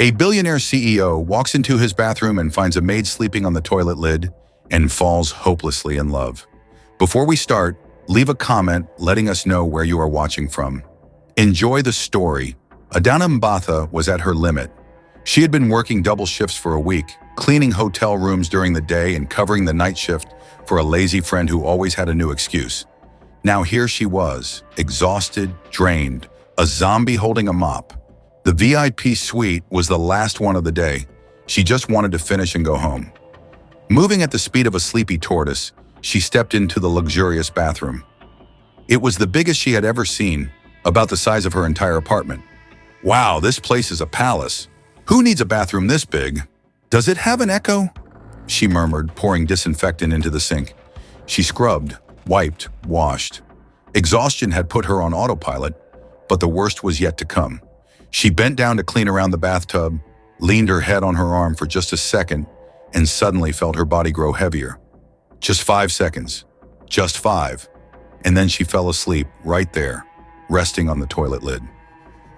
A billionaire CEO walks into his bathroom and finds a maid sleeping on the toilet lid and falls hopelessly in love. Before we start, leave a comment letting us know where you are watching from. Enjoy the story. Adanna Mbatha was at her limit. She had been working double shifts for a week, cleaning hotel rooms during the day and covering the night shift for a lazy friend who always had a new excuse. Now here she was, exhausted, drained, a zombie holding a mop. The VIP suite was the last one of the day. She just wanted to finish and go home. Moving at the speed of a sleepy tortoise, she stepped into the luxurious bathroom. It was the biggest she had ever seen, about the size of her entire apartment. Wow, this place is a palace. Who needs a bathroom this big? Does it have an echo? She murmured, pouring disinfectant into the sink. She scrubbed, wiped, washed. Exhaustion had put her on autopilot, but the worst was yet to come. She bent down to clean around the bathtub, leaned her head on her arm for just a second, and suddenly felt her body grow heavier. Just 5 seconds. Just 5. And then she fell asleep right there, resting on the toilet lid.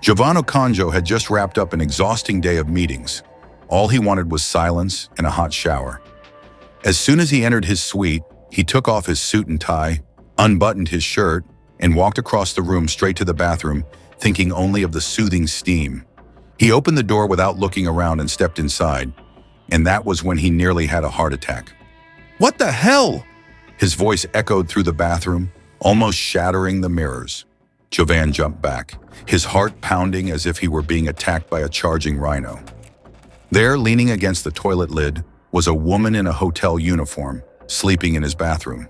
Jovan Okonjo had just wrapped up an exhausting day of meetings. All he wanted was silence and a hot shower. As soon as he entered his suite, he took off his suit and tie, unbuttoned his shirt, and walked across the room straight to the bathroom, thinking only of the soothing steam. He opened the door without looking around and stepped inside, and that was when he nearly had a heart attack. "What the hell?" His voice echoed through the bathroom, almost shattering the mirrors. Jovan jumped back, his heart pounding as if he were being attacked by a charging rhino. There, leaning against the toilet lid, was a woman in a hotel uniform, sleeping in his bathroom.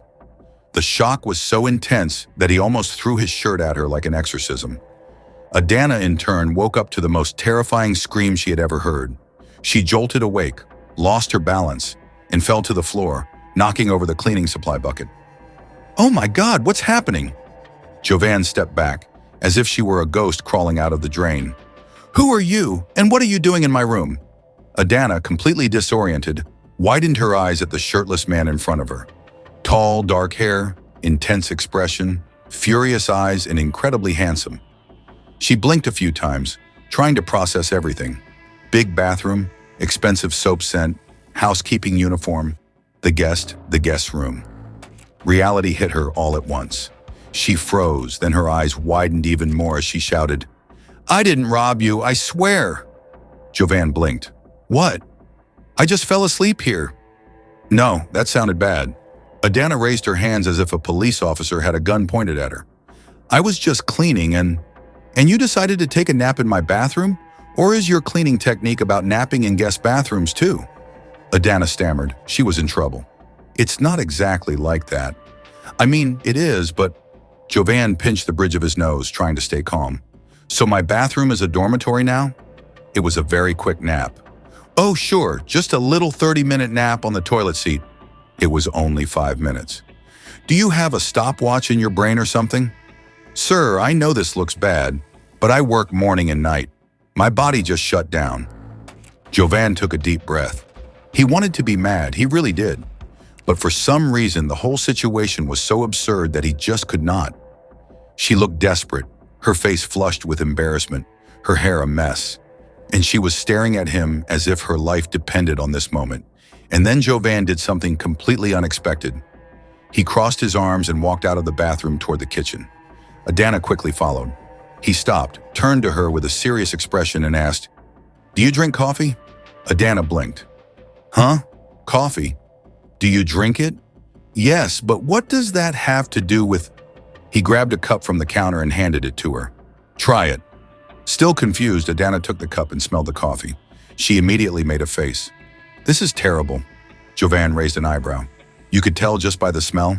The shock was so intense that he almost threw his shirt at her like an exorcism. Adanna, in turn, woke up to the most terrifying scream she had ever heard. She jolted awake, lost her balance, and fell to the floor, knocking over the cleaning supply bucket. "Oh my God, what's happening?" Jovan stepped back, as if she were a ghost crawling out of the drain. "Who are you, and what are you doing in my room?" Adanna, completely disoriented, widened her eyes at the shirtless man in front of her. Tall, dark hair, intense expression, furious eyes, and incredibly handsome. She blinked a few times, trying to process everything. Big bathroom, expensive soap scent, housekeeping uniform, the guest room. Reality hit her all at once. She froze, then her eyes widened even more as she shouted, "I didn't rob you, I swear!" Jovan blinked. "What?" "I just fell asleep here." "No, that sounded bad." Adanna raised her hands as if a police officer had a gun pointed at her. "I was just cleaning and you decided to take a nap in my bathroom? Or is your cleaning technique about napping in guest bathrooms too?" Adanna stammered. She was in trouble. "It's not exactly like that. I mean, it is, but..." Jovan pinched the bridge of his nose, trying to stay calm. "So my bathroom is a dormitory now?" It was a very quick nap. "Oh, sure, just a little 30-minute nap on the toilet seat." It was only 5 minutes. "Do you have a stopwatch in your brain or something?" "Sir, I know this looks bad, but I work morning and night. My body just shut down." Jovan took a deep breath. He wanted to be mad, he really did. But for some reason, the whole situation was so absurd that he just could not. She looked desperate, her face flushed with embarrassment, her hair a mess. And she was staring at him as if her life depended on this moment. And then Jovan did something completely unexpected. He crossed his arms and walked out of the bathroom toward the kitchen. Adanna quickly followed. He stopped, turned to her with a serious expression and asked, "Do you drink coffee?" Adanna blinked. "Huh? Coffee? Do you drink it?" "Yes, but what does that have to do with..." He grabbed a cup from the counter and handed it to her. "Try it." Still confused, Adanna took the cup and smelled the coffee. She immediately made a face. "This is terrible." Jovan raised an eyebrow. "You could tell just by the smell?"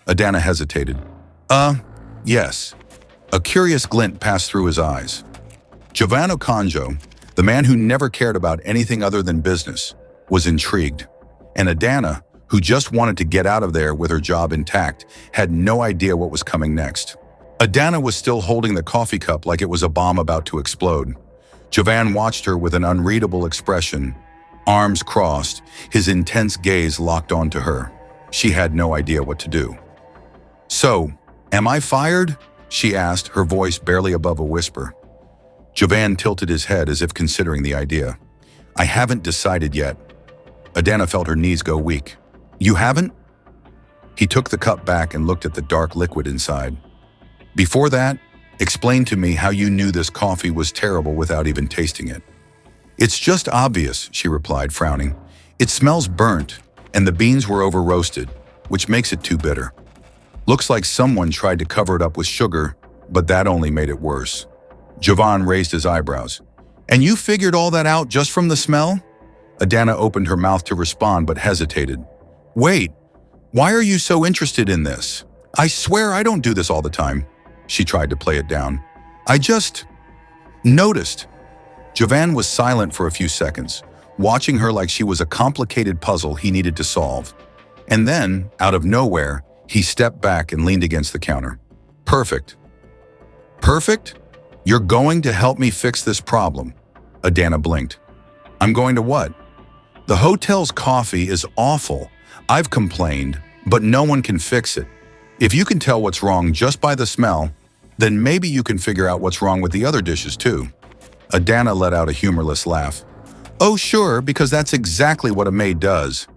Adanna hesitated. Yes." A curious glint passed through his eyes. Jovan Okonjo, the man who never cared about anything other than business, was intrigued. And Adanna, who just wanted to get out of there with her job intact, had no idea what was coming next. Adanna was still holding the coffee cup like it was a bomb about to explode. Jovan watched her with an unreadable expression, arms crossed, his intense gaze locked onto her. She had no idea what to do. "So, am I fired?" she asked, her voice barely above a whisper. Jovan tilted his head as if considering the idea. I haven't decided yet. Adanna felt her knees go weak. You haven't? He took the cup back and looked at the dark liquid inside. Before that, explain to me how you knew this coffee was terrible without even tasting it. It's just obvious, she replied, frowning. It smells burnt, and the beans were over-roasted, which makes it too bitter. Looks like someone tried to cover it up with sugar, but that only made it worse. Jovan raised his eyebrows. And you figured all that out just from the smell? Adanna opened her mouth to respond but hesitated. Wait, why are you so interested in this? I swear I don't do this all the time. She tried to play it down. I just noticed. Jovan was silent for a few seconds, watching her like she was a complicated puzzle he needed to solve. And then, out of nowhere, he stepped back and leaned against the counter. Perfect. Perfect? You're going to help me fix this problem. Adanna blinked. I'm going to what? The hotel's coffee is awful. I've complained, but no one can fix it. If you can tell what's wrong just by the smell, then maybe you can figure out what's wrong with the other dishes too. Adanna let out a humorless laugh. Oh sure, because that's exactly what a maid does.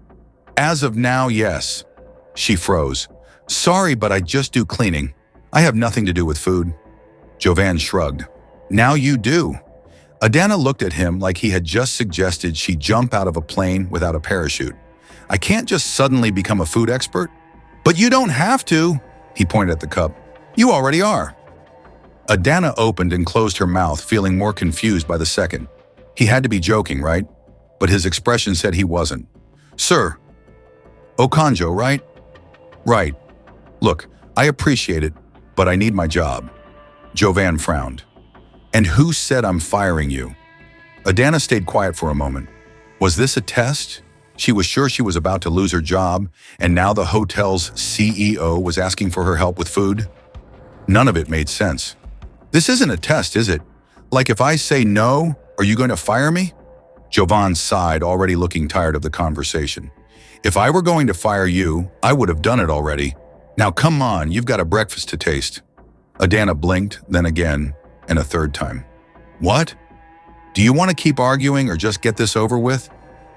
As of now, yes. She froze. Sorry, but I just do cleaning. I have nothing to do with food. Jovan shrugged. Now you do. Adanna looked at him like he had just suggested she jump out of a plane without a parachute. I can't just suddenly become a food expert. But you don't have to, he pointed at the cup. You already are. Adanna opened and closed her mouth, feeling more confused by the second. He had to be joking, right? But his expression said he wasn't. Sir. Okonjo, right? Right. Look, I appreciate it, but I need my job. Jovan frowned. And who said I'm firing you? Adanna stayed quiet for a moment. Was this a test? She was sure she was about to lose her job, and now the hotel's CEO was asking for her help with food? None of it made sense. This isn't a test, is it? Like if I say no, are you going to fire me? Jovan sighed, already looking tired of the conversation. If I were going to fire you, I would have done it already. Now come on, you've got a breakfast to taste. Adanna blinked, then again, and a third time. What? Do you want to keep arguing or just get this over with?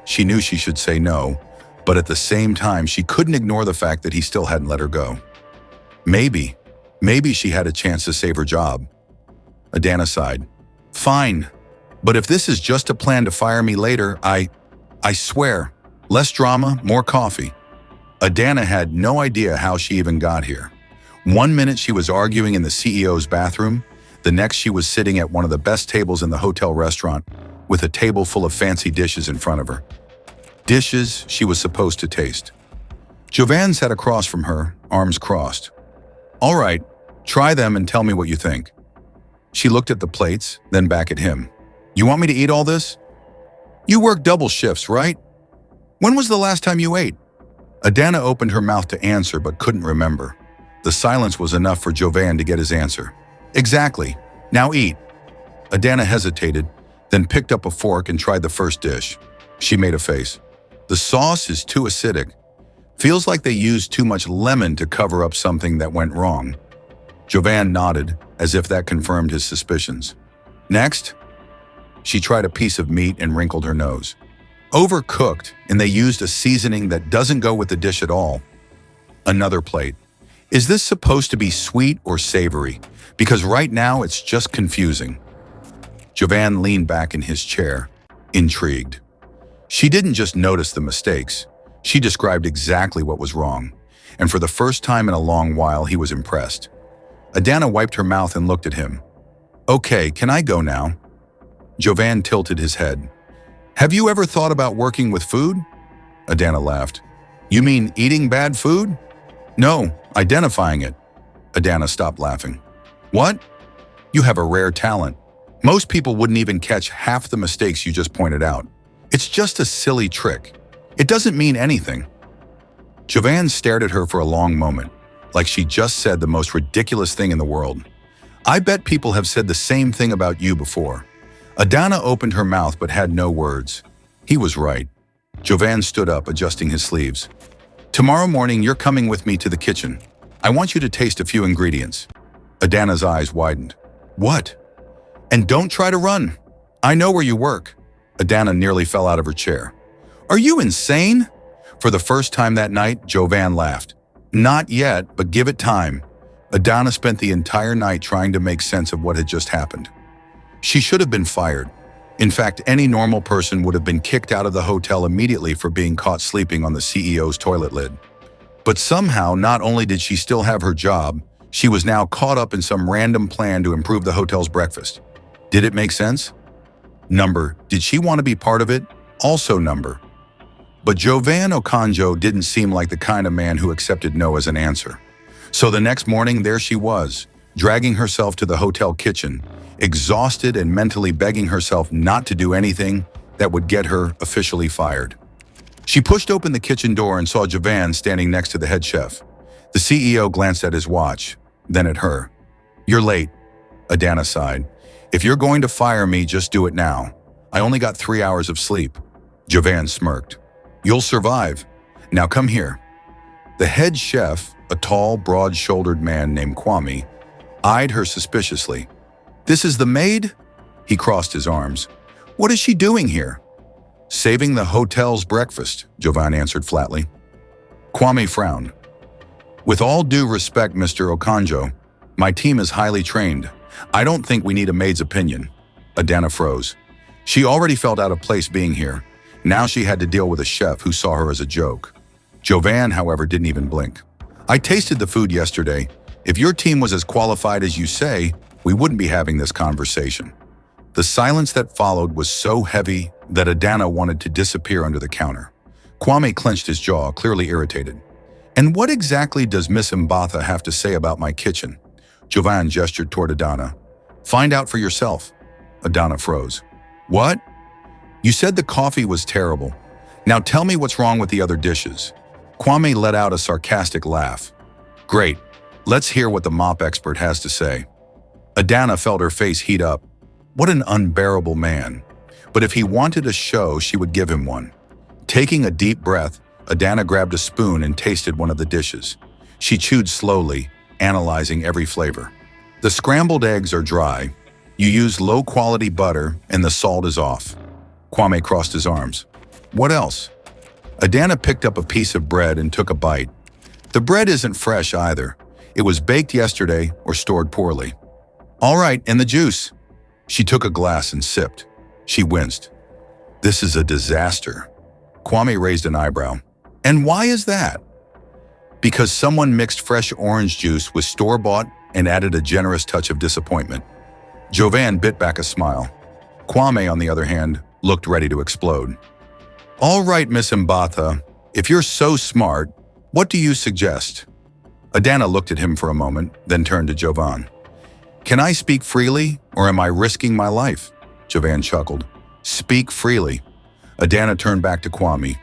She knew she should say no, but at the same time, she couldn't ignore the fact that he still hadn't let her go. Maybe she had a chance to save her job. Adanna sighed. Fine, but if this is just a plan to fire me later, I swear, less drama, more coffee. Adanna had no idea how she even got here. One minute she was arguing in the CEO's bathroom, the next she was sitting at one of the best tables in the hotel restaurant with a table full of fancy dishes in front of her. Dishes she was supposed to taste. Jovan sat across from her, arms crossed. All right, try them and tell me what you think. She looked at the plates, then back at him. You want me to eat all this? You work double shifts, right? When was the last time you ate? Adanna opened her mouth to answer but couldn't remember. The silence was enough for Jovan to get his answer. Exactly. Now eat. Adanna hesitated, then picked up a fork and tried the first dish. She made a face. The sauce is too acidic. Feels like they used too much lemon to cover up something that went wrong. Jovan nodded, as if that confirmed his suspicions. Next? She tried a piece of meat and wrinkled her nose. Overcooked, and they used a seasoning that doesn't go with the dish at all. Another plate. Is this supposed to be sweet or savory? Because right now it's just confusing. Jovan leaned back in his chair, intrigued. She didn't just notice the mistakes. She described exactly what was wrong. And for the first time in a long while, he was impressed. Adanna wiped her mouth and looked at him. Okay, can I go now? Jovan tilted his head. Have you ever thought about working with food? Adanna laughed. You mean eating bad food? No, identifying it. Adanna stopped laughing. What? You have a rare talent. Most people wouldn't even catch half the mistakes you just pointed out. It's just a silly trick. It doesn't mean anything. Jovan stared at her for a long moment, like she just said the most ridiculous thing in the world. I bet people have said the same thing about you before. Adanna opened her mouth but had no words. He was right. Jovan stood up, adjusting his sleeves. Tomorrow morning, you're coming with me to the kitchen. I want you to taste a few ingredients. Adanna's eyes widened. What? And don't try to run. I know where you work. Adanna nearly fell out of her chair. Are you insane? For the first time that night, Jovan laughed. Not yet, but give it time. Adanna spent the entire night trying to make sense of what had just happened. She should have been fired. In fact, any normal person would have been kicked out of the hotel immediately for being caught sleeping on the CEO's toilet lid. But somehow, not only did she still have her job, she was now caught up in some random plan to improve the hotel's breakfast. Did it make sense? Number, did she want to be part of it? Also number. But Jovan Okonjo didn't seem like the kind of man who accepted no as an answer. So the next morning, there she was, dragging herself to the hotel kitchen, exhausted and mentally begging herself not to do anything that would get her officially fired. She pushed open the kitchen door and saw Jovan standing next to the head chef. The CEO glanced at his watch, then at her. You're late, Adanna sighed. If you're going to fire me, just do it now. I only got 3 hours of sleep. Jovan smirked. You'll survive. Now come here. The head chef, a tall, broad-shouldered man named Kwame, eyed her suspiciously. This is the maid? He crossed his arms. What is she doing here? Saving the hotel's breakfast, Jovan answered flatly. Kwame frowned. With all due respect, Mr. Okonjo, my team is highly trained. I don't think we need a maid's opinion. Adanna froze. She already felt out of place being here. Now she had to deal with a chef who saw her as a joke. Jovan, however, didn't even blink. I tasted the food yesterday. If your team was as qualified as you say, we wouldn't be having this conversation. The silence that followed was so heavy that Adanna wanted to disappear under the counter. Kwame clenched his jaw, clearly irritated. And what exactly does Miss Mbatha have to say about my kitchen? Jovan gestured toward Adanna. Find out for yourself. Adanna froze. What? You said the coffee was terrible. Now tell me what's wrong with the other dishes. Kwame let out a sarcastic laugh. Great. Let's hear what the mop expert has to say. Adanna felt her face heat up. What an unbearable man. But if he wanted a show, she would give him one. Taking a deep breath, Adanna grabbed a spoon and tasted one of the dishes. She chewed slowly, analyzing every flavor. The scrambled eggs are dry. You use low-quality butter, and the salt is off. Kwame crossed his arms. What else? Adanna picked up a piece of bread and took a bite. The bread isn't fresh either. It was baked yesterday or stored poorly. All right, and the juice? She took a glass and sipped. She winced. This is a disaster. Kwame raised an eyebrow. And why is that? Because someone mixed fresh orange juice with store-bought and added a generous touch of disappointment. Jovan bit back a smile. Kwame, on the other hand, looked ready to explode. All right, Miss Mbatha, if you're so smart, what do you suggest? Adanna looked at him for a moment, then turned to Jovan. Can I speak freely, or am I risking my life? Jovan chuckled. Speak freely. Adanna turned back to Kwame.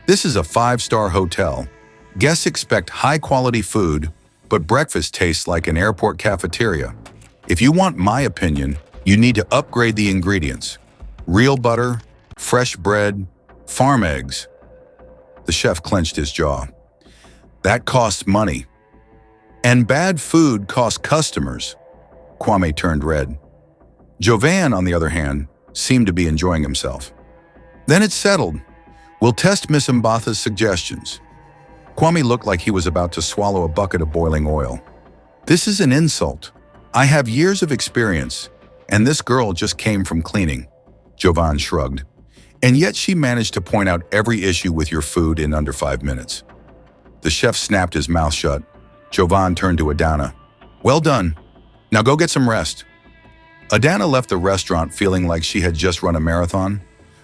This is a 5-star hotel. Guests expect high-quality food, but breakfast tastes like an airport cafeteria. If you want my opinion, you need to upgrade the ingredients. Real butter, fresh bread, farm eggs. The chef clenched his jaw. That costs money. And bad food costs customers. Kwame turned red. Jovan, on the other hand, seemed to be enjoying himself. Then it's settled. We'll test Miss Mbatha's suggestions. Kwame looked like he was about to swallow a bucket of boiling oil. This is an insult. I have years of experience, and this girl just came from cleaning. Jovan shrugged. And yet she managed to point out every issue with your food in under 5 minutes. The chef snapped his mouth shut. Jovan turned to Adanna. Well done. Now go get some rest. Adanna left the restaurant feeling like she had just run a marathon,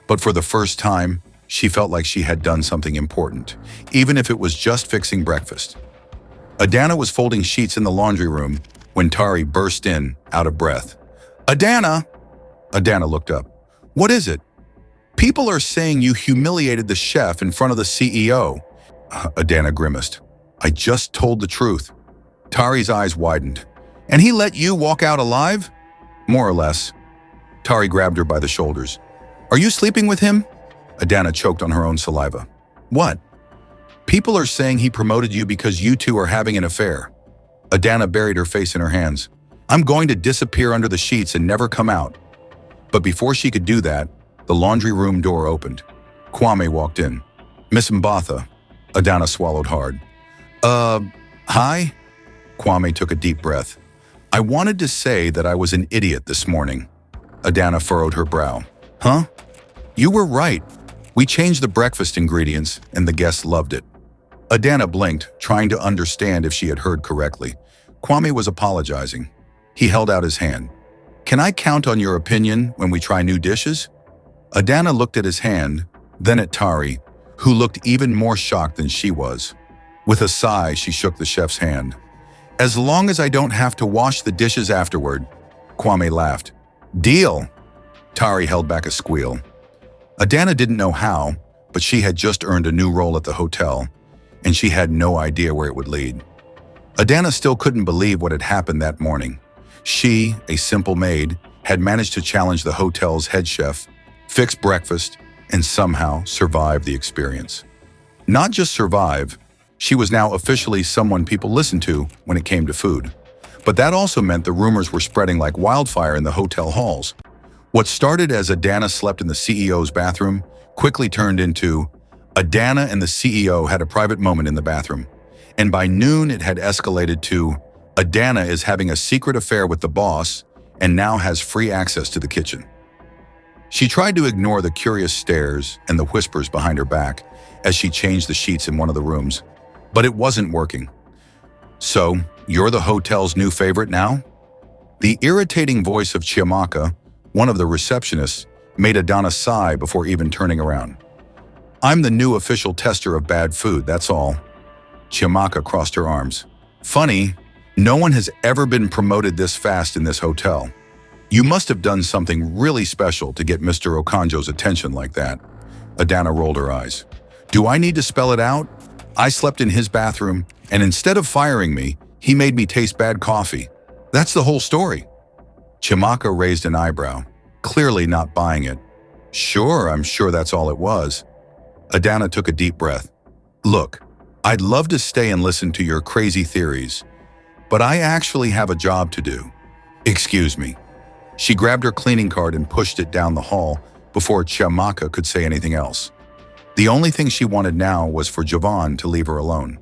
but for the first time, she felt like she had done something important, even if it was just fixing breakfast. Adanna was folding sheets in the laundry room when Tari burst in, out of breath. Adanna! Adanna looked up. What is it? People are saying you humiliated the chef in front of the CEO. Adanna grimaced. I just told the truth. Tari's eyes widened. And he let you walk out alive? More or less. Tari grabbed her by the shoulders. Are you sleeping with him? Adanna choked on her own saliva. What? People are saying he promoted you because you two are having an affair. Adanna buried her face in her hands. I'm going to disappear under the sheets and never come out. But before she could do that, the laundry room door opened. Kwame walked in. Miss Mbatha. Adanna swallowed hard. Hi? Kwame took a deep breath. I wanted to say that I was an idiot this morning. Adanna furrowed her brow. Huh? You were right. We changed the breakfast ingredients, and the guests loved it. Adanna blinked, trying to understand if she had heard correctly. Kwame was apologizing. He held out his hand. Can I count on your opinion when we try new dishes? Adanna looked at his hand, then at Tari, who looked even more shocked than she was. With a sigh, she shook the chef's hand. As long as I don't have to wash the dishes afterward, Kwame laughed. Deal! Tari held back a squeal. Adanna didn't know how, but she had just earned a new role at the hotel, and she had no idea where it would lead. Adanna still couldn't believe what had happened that morning. She, a simple maid, had managed to challenge the hotel's head chef, fix breakfast, and somehow survive the experience. Not just survive, she was now officially someone people listened to when it came to food. But that also meant the rumors were spreading like wildfire in the hotel halls. What started as Adanna slept in the CEO's bathroom quickly turned into Adanna and the CEO had a private moment in the bathroom. And by noon, it had escalated to Adanna is having a secret affair with the boss and now has free access to the kitchen. She tried to ignore the curious stares and the whispers behind her back as she changed the sheets in one of the rooms, but it wasn't working. So, you're the hotel's new favorite now? The irritating voice of Chiamaka, one of the receptionists, made Adanna sigh before even turning around. I'm the new official tester of bad food, that's all. Chiamaka crossed her arms. Funny, no one has ever been promoted this fast in this hotel. You must have done something really special to get Mr. Okonjo's attention like that. Adanna rolled her eyes. Do I need to spell it out? I slept in his bathroom, and instead of firing me, he made me taste bad coffee. That's the whole story. Chiamaka raised an eyebrow, clearly not buying it. Sure, I'm sure that's all it was. Adanna took a deep breath. Look, I'd love to stay and listen to your crazy theories, but I actually have a job to do. Excuse me. She grabbed her cleaning cart and pushed it down the hall before Chiamaka could say anything else. The only thing she wanted now was for Jovan to leave her alone.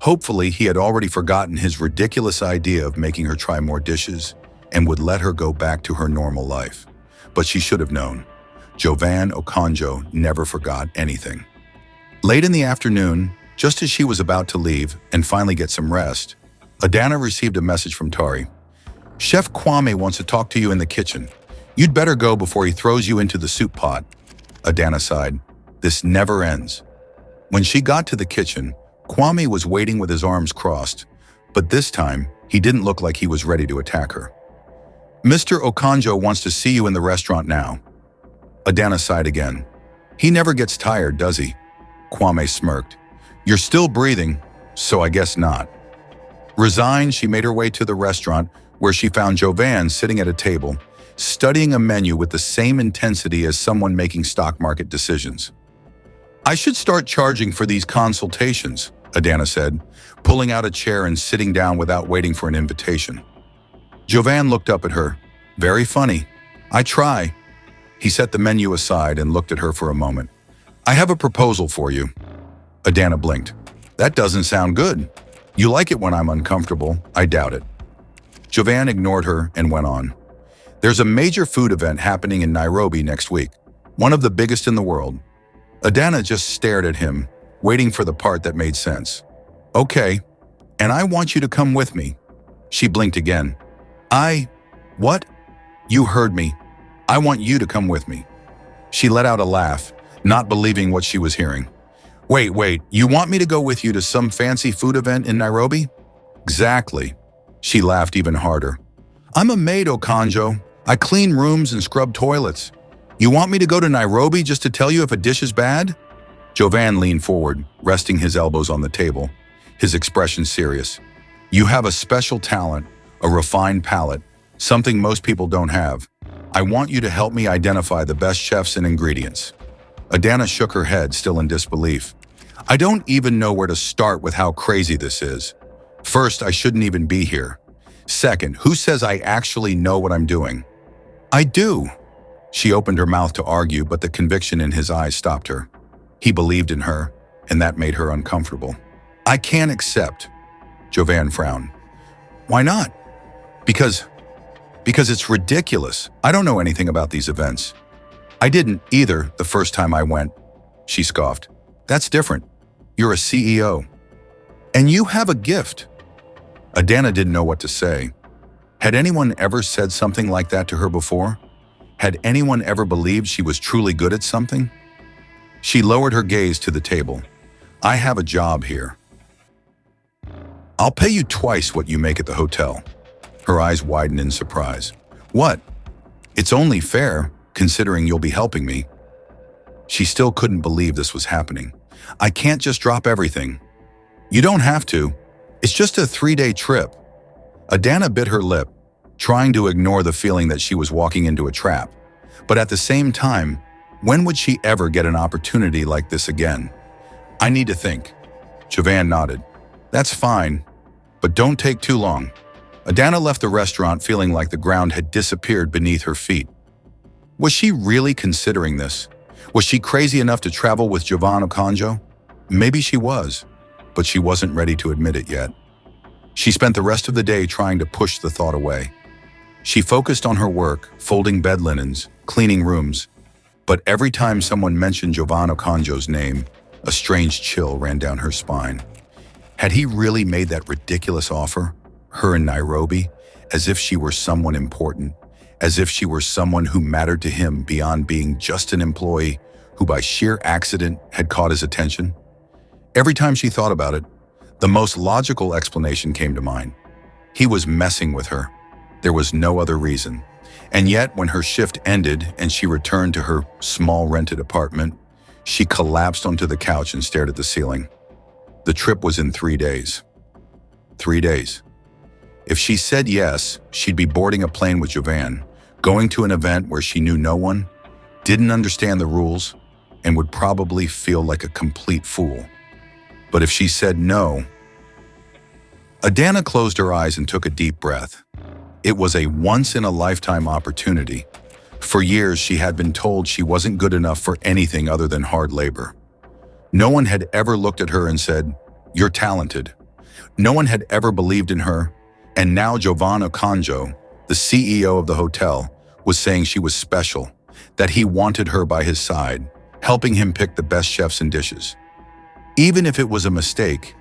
Hopefully, he had already forgotten his ridiculous idea of making her try more dishes and would let her go back to her normal life. But she should have known. Jovan Okonjo never forgot anything. Late in the afternoon, just as she was about to leave and finally get some rest, Adanna received a message from Tari. Chef Kwame wants to talk to you in the kitchen. You'd better go before he throws you into the soup pot. Adanna sighed. This never ends. When she got to the kitchen, Kwame was waiting with his arms crossed, but this time, he didn't look like he was ready to attack her. Mr. Okonjo wants to see you in the restaurant now. Adanna sighed again. He never gets tired, does he? Kwame smirked. You're still breathing, so I guess not. Resigned, she made her way to the restaurant where she found Jovan sitting at a table, studying a menu with the same intensity as someone making stock market decisions. I should start charging for these consultations, Adanna said, pulling out a chair and sitting down without waiting for an invitation. Jovan looked up at her. Very funny. I try. He set the menu aside and looked at her for a moment. I have a proposal for you. Adanna blinked. That doesn't sound good. You like it when I'm uncomfortable. I doubt it. Jovan ignored her and went on. There's a major food event happening in Nairobi next week, one of the biggest in the world. Adanna just stared at him, waiting for the part that made sense. Okay, and I want you to come with me. She blinked again. What? You heard me. I want you to come with me. She let out a laugh, not believing what she was hearing. Wait, you want me to go with you to some fancy food event in Nairobi? Exactly. She laughed even harder. I'm a maid, Okonjo. I clean rooms and scrub toilets. You want me to go to Nairobi just to tell you if a dish is bad? Jovan leaned forward, resting his elbows on the table, his expression serious. You have a special talent, a refined palate, something most people don't have. I want you to help me identify the best chefs and ingredients. Adanna shook her head, still in disbelief. I don't even know where to start with how crazy this is. First, I shouldn't even be here. Second, who says I actually know what I'm doing? I do. She opened her mouth to argue, but the conviction in his eyes stopped her. He believed in her, and that made her uncomfortable. I can't accept. Jovan frowned. Why not? Because it's ridiculous. I don't know anything about these events. I didn't either the first time I went, she scoffed. That's different. You're a CEO. And you have a gift. Adanna didn't know what to say. Had anyone ever said something like that to her before? Had anyone ever believed she was truly good at something? She lowered her gaze to the table. I have a job here. I'll pay you twice what you make at the hotel. Her eyes widened in surprise. What? It's only fair, considering you'll be helping me. She still couldn't believe this was happening. I can't just drop everything. You don't have to. It's just a 3-day trip. Adanna bit her lip, trying to ignore the feeling that she was walking into a trap. But at the same time, when would she ever get an opportunity like this again? I need to think. Jovan nodded. That's fine, but don't take too long. Adanna left the restaurant feeling like the ground had disappeared beneath her feet. Was she really considering this? Was she crazy enough to travel with Jovan Okonjo? Maybe she was, but she wasn't ready to admit it yet. She spent the rest of the day trying to push the thought away. She focused on her work, folding bed linens, cleaning rooms, but every time someone mentioned Jovan Okonjo's name, a strange chill ran down her spine. Had he really made that ridiculous offer? Her in Nairobi, as if she were someone important, as if she were someone who mattered to him beyond being just an employee who by sheer accident had caught his attention? Every time she thought about it, the most logical explanation came to mind. He was messing with her. There was no other reason. And yet, when her shift ended and she returned to her small rented apartment, she collapsed onto the couch and stared at the ceiling. The trip was in 3 days. 3 days. If she said yes, she'd be boarding a plane with Jovan, going to an event where she knew no one, didn't understand the rules, and would probably feel like a complete fool. But if she said no... Adanna closed her eyes and took a deep breath. It was a once-in-a-lifetime opportunity. For years, she had been told she wasn't good enough for anything other than hard labor. No one had ever looked at her and said, "You're talented." No one had ever believed in her, and now Jovan Okonjo, the CEO of the hotel, was saying she was special, that he wanted her by his side, helping him pick the best chefs and dishes. Even if it was a mistake,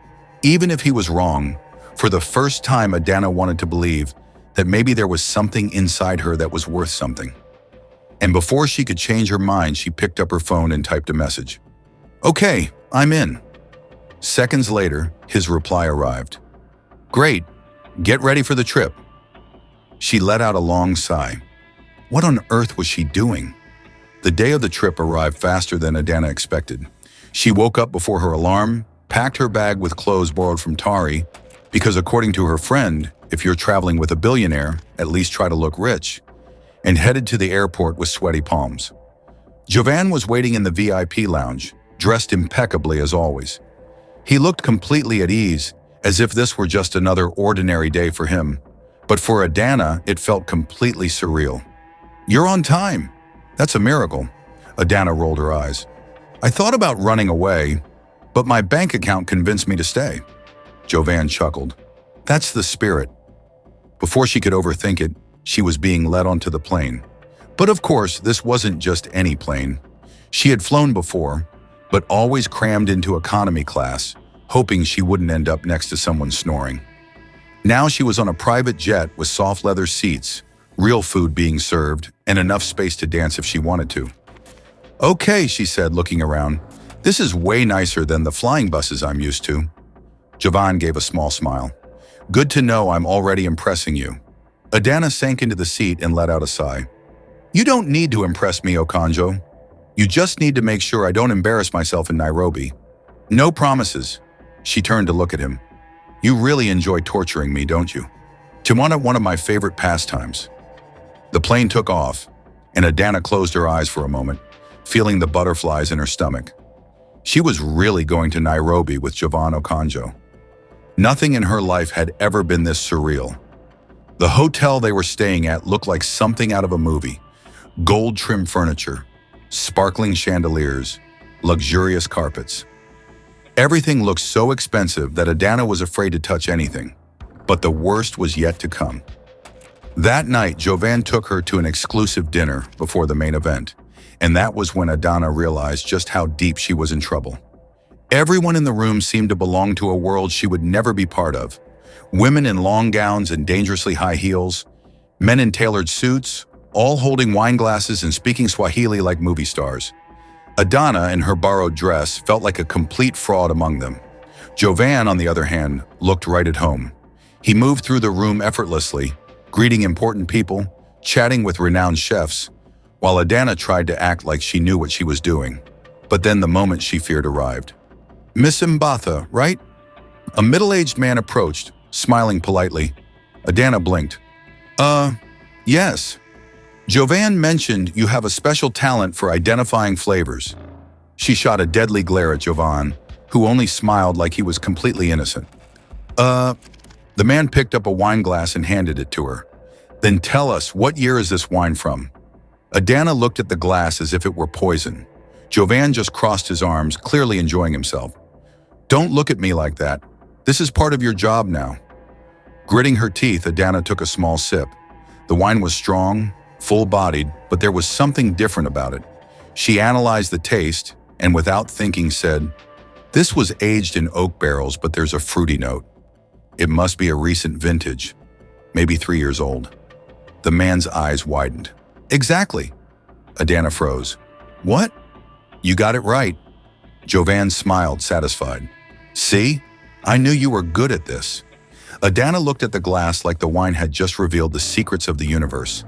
even if he was wrong, for the first time Adanna wanted to believe that maybe there was something inside her that was worth something. And before she could change her mind, she picked up her phone and typed a message. "Okay, I'm in." Seconds later, his reply arrived. "Great, get ready for the trip." She let out a long sigh. What on earth was she doing? The day of the trip arrived faster than Adanna expected. She woke up before her alarm, packed her bag with clothes borrowed from Tari, because according to her friend, if you're traveling with a billionaire, at least try to look rich, and headed to the airport with sweaty palms. Jovan was waiting in the VIP lounge, dressed impeccably as always. He looked completely at ease, as if this were just another ordinary day for him. But for Adanna, it felt completely surreal. "You're on time. That's a miracle." Adanna rolled her eyes. "I thought about running away, but my bank account convinced me to stay." Jovan chuckled. "That's the spirit." Before she could overthink it, she was being led onto the plane. But of course, this wasn't just any plane. She had flown before, but always crammed into economy class, hoping she wouldn't end up next to someone snoring. Now she was on a private jet with soft leather seats, real food being served, and enough space to dance if she wanted to. "Okay," she said, looking around. "This is way nicer than the flying buses I'm used to." Jovan gave a small smile. "Good to know I'm already impressing you." Adanna sank into the seat and let out a sigh. "You don't need to impress me, Okonjo. You just need to make sure I don't embarrass myself in Nairobi. No promises." She turned to look at him. "You really enjoy torturing me, don't you?" "Timana, one of my favorite pastimes." The plane took off, and Adanna closed her eyes for a moment, feeling the butterflies in her stomach. She was really going to Nairobi with Jovan Okonjo. Nothing in her life had ever been this surreal. The hotel they were staying at looked like something out of a movie. Gold-trimmed furniture, sparkling chandeliers, luxurious carpets. Everything looked so expensive that Adanna was afraid to touch anything. But the worst was yet to come. That night, Jovan took her to an exclusive dinner before the main event, and that was when Adanna realized just how deep she was in trouble. Everyone in the room seemed to belong to a world she would never be part of. Women in long gowns and dangerously high heels, men in tailored suits, all holding wine glasses and speaking Swahili like movie stars. Adanna, in her borrowed dress, felt like a complete fraud among them. Jovan, on the other hand, looked right at home. He moved through the room effortlessly, greeting important people, chatting with renowned chefs, while Adanna tried to act like she knew what she was doing. But then the moment she feared arrived. "Miss Mbatha, right?" A middle-aged man approached, smiling politely. Adanna blinked. Yes. Jovan mentioned you have a special talent for identifying flavors." She shot a deadly glare at Jovan, who only smiled like he was completely innocent. The man picked up a wine glass and handed it to her. "Then tell us, what year is this wine from?" Adanna looked at the glass as if it were poison. Jovan just crossed his arms, clearly enjoying himself. "Don't look at me like that. This is part of your job now." Gritting her teeth, Adanna took a small sip. The wine was strong, full-bodied, but there was something different about it. She analyzed the taste and, without thinking, said, "This was aged in oak barrels, but there's a fruity note. It must be a recent vintage, maybe 3 years old." The man's eyes widened. "Exactly." Adanna froze. "What?" "You got it right." Jovan smiled, satisfied. "See? I knew you were good at this." Adanna looked at the glass like the wine had just revealed the secrets of the universe.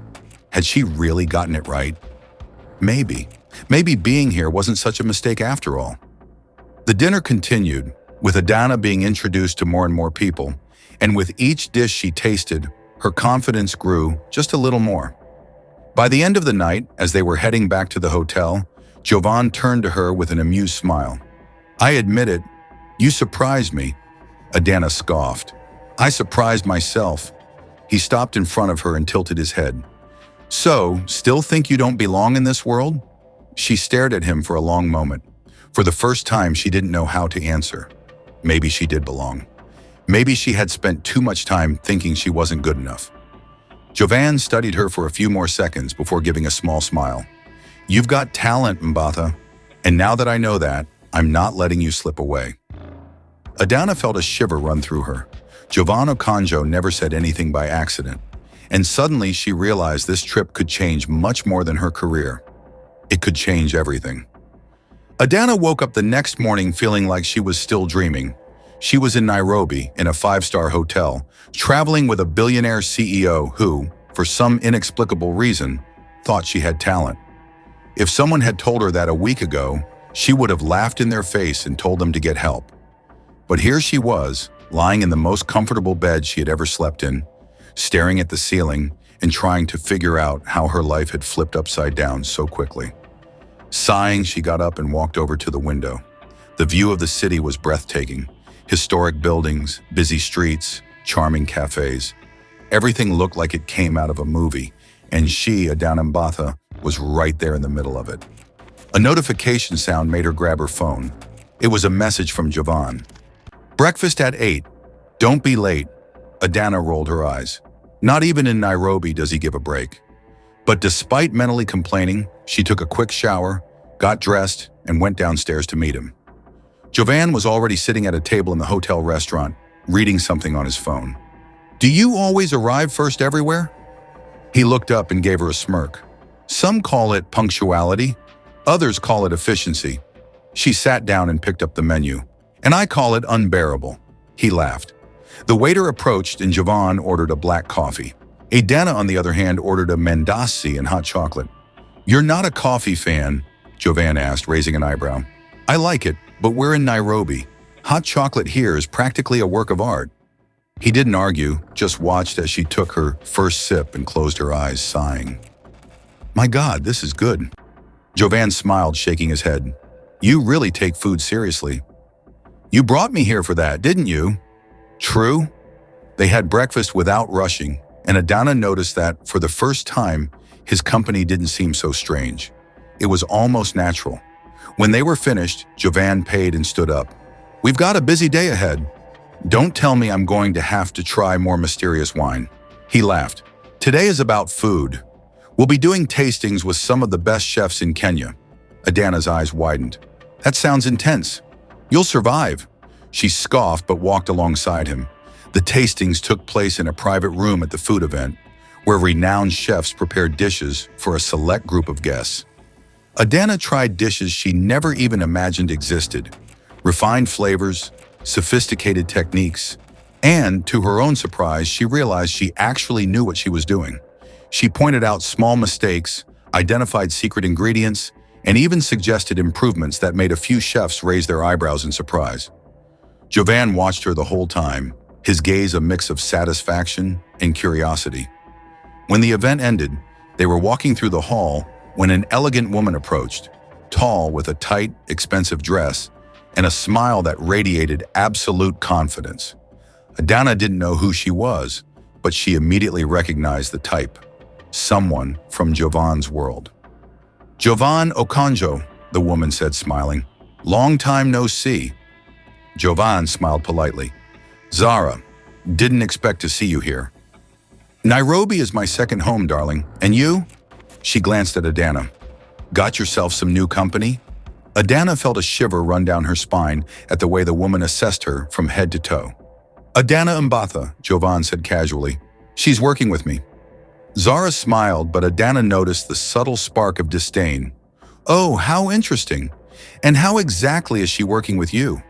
Had she really gotten it right? Maybe. Maybe being here wasn't such a mistake after all. The dinner continued, with Adanna being introduced to more and more people, and with each dish she tasted, her confidence grew just a little more. By the end of the night, as they were heading back to the hotel, Jovan turned to her with an amused smile. "I admit it, you surprised me." Adanna scoffed. "I surprised myself." He stopped in front of her and tilted his head. "So, still think you don't belong in this world?" She stared at him for a long moment. For the first time, she didn't know how to answer. Maybe she did belong. Maybe she had spent too much time thinking she wasn't good enough. Jovan studied her for a few more seconds before giving a small smile. "You've got talent, Mbatha, and now that I know that, I'm not letting you slip away." Adanna felt a shiver run through her. Jovan Okonjo never said anything by accident, and suddenly she realized this trip could change much more than her career. It could change everything. Adanna woke up the next morning feeling like she was still dreaming. She was in Nairobi, in a 5-star hotel, traveling with a billionaire CEO who, for some inexplicable reason, thought she had talent. If someone had told her that a week ago, she would have laughed in their face and told them to get help. But here she was, lying in the most comfortable bed she had ever slept in, staring at the ceiling and trying to figure out how her life had flipped upside down so quickly. Sighing, she got up and walked over to the window. The view of the city was breathtaking. Historic buildings, busy streets, charming cafes. Everything looked like it came out of a movie, and she, Adanna Mbatha, was right there in the middle of it. A notification sound made her grab her phone. It was a message from Jovan. "Breakfast at 8. Don't be late." Adanna rolled her eyes. Not even in Nairobi does he give a break. But despite mentally complaining, she took a quick shower, got dressed, and went downstairs to meet him. Jovan was already sitting at a table in the hotel restaurant, reading something on his phone. "Do you always arrive first everywhere?" He looked up and gave her a smirk. "Some call it punctuality, others call it efficiency." She sat down and picked up the menu. "And I call it unbearable." He laughed. The waiter approached and Jovan ordered a black coffee. Adanna, on the other hand, ordered a mandasi and hot chocolate. "You're not a coffee fan?" Jovan asked, raising an eyebrow. "I like it, but we're in Nairobi. Hot chocolate here is practically a work of art." He didn't argue, just watched as she took her first sip and closed her eyes, sighing. "My God, this is good." Jovan smiled, shaking his head. "You really take food seriously." "You brought me here for that, didn't you?" "True." They had breakfast without rushing, and Adanna noticed that, for the first time, his company didn't seem so strange. It was almost natural. When they were finished, Jovan paid and stood up. "We've got a busy day ahead. Don't tell me I'm going to have to try more mysterious wine." He laughed. "Today is about food. We'll be doing tastings with some of the best chefs in Kenya." Adanna's eyes widened. "That sounds intense. You'll survive." She scoffed but walked alongside him. The tastings took place in a private room at the food event, where renowned chefs prepared dishes for a select group of guests. Adanna tried dishes she never even imagined existed. Refined flavors, sophisticated techniques, and, to her own surprise, she realized she actually knew what she was doing. She pointed out small mistakes, identified secret ingredients, and even suggested improvements that made a few chefs raise their eyebrows in surprise. Jovan watched her the whole time, his gaze a mix of satisfaction and curiosity. When the event ended, they were walking through the hall when an elegant woman approached, tall with a tight, expensive dress and a smile that radiated absolute confidence. Adanna didn't know who she was, but she immediately recognized the type. Someone from Jovan's world. "Jovan Okonjo," the woman said, smiling. "Long time no see." Jovan smiled politely. "Zara, didn't expect to see you here." "Nairobi is my second home, darling. And you?" She glanced at Adanna. "Got yourself some new company?" Adanna felt a shiver run down her spine at the way the woman assessed her from head to toe. "Adanna Mbatha," Jovan said casually. "She's working with me." Zara smiled, but Adanna noticed the subtle spark of disdain. "Oh, how interesting. And how exactly is she working with you?"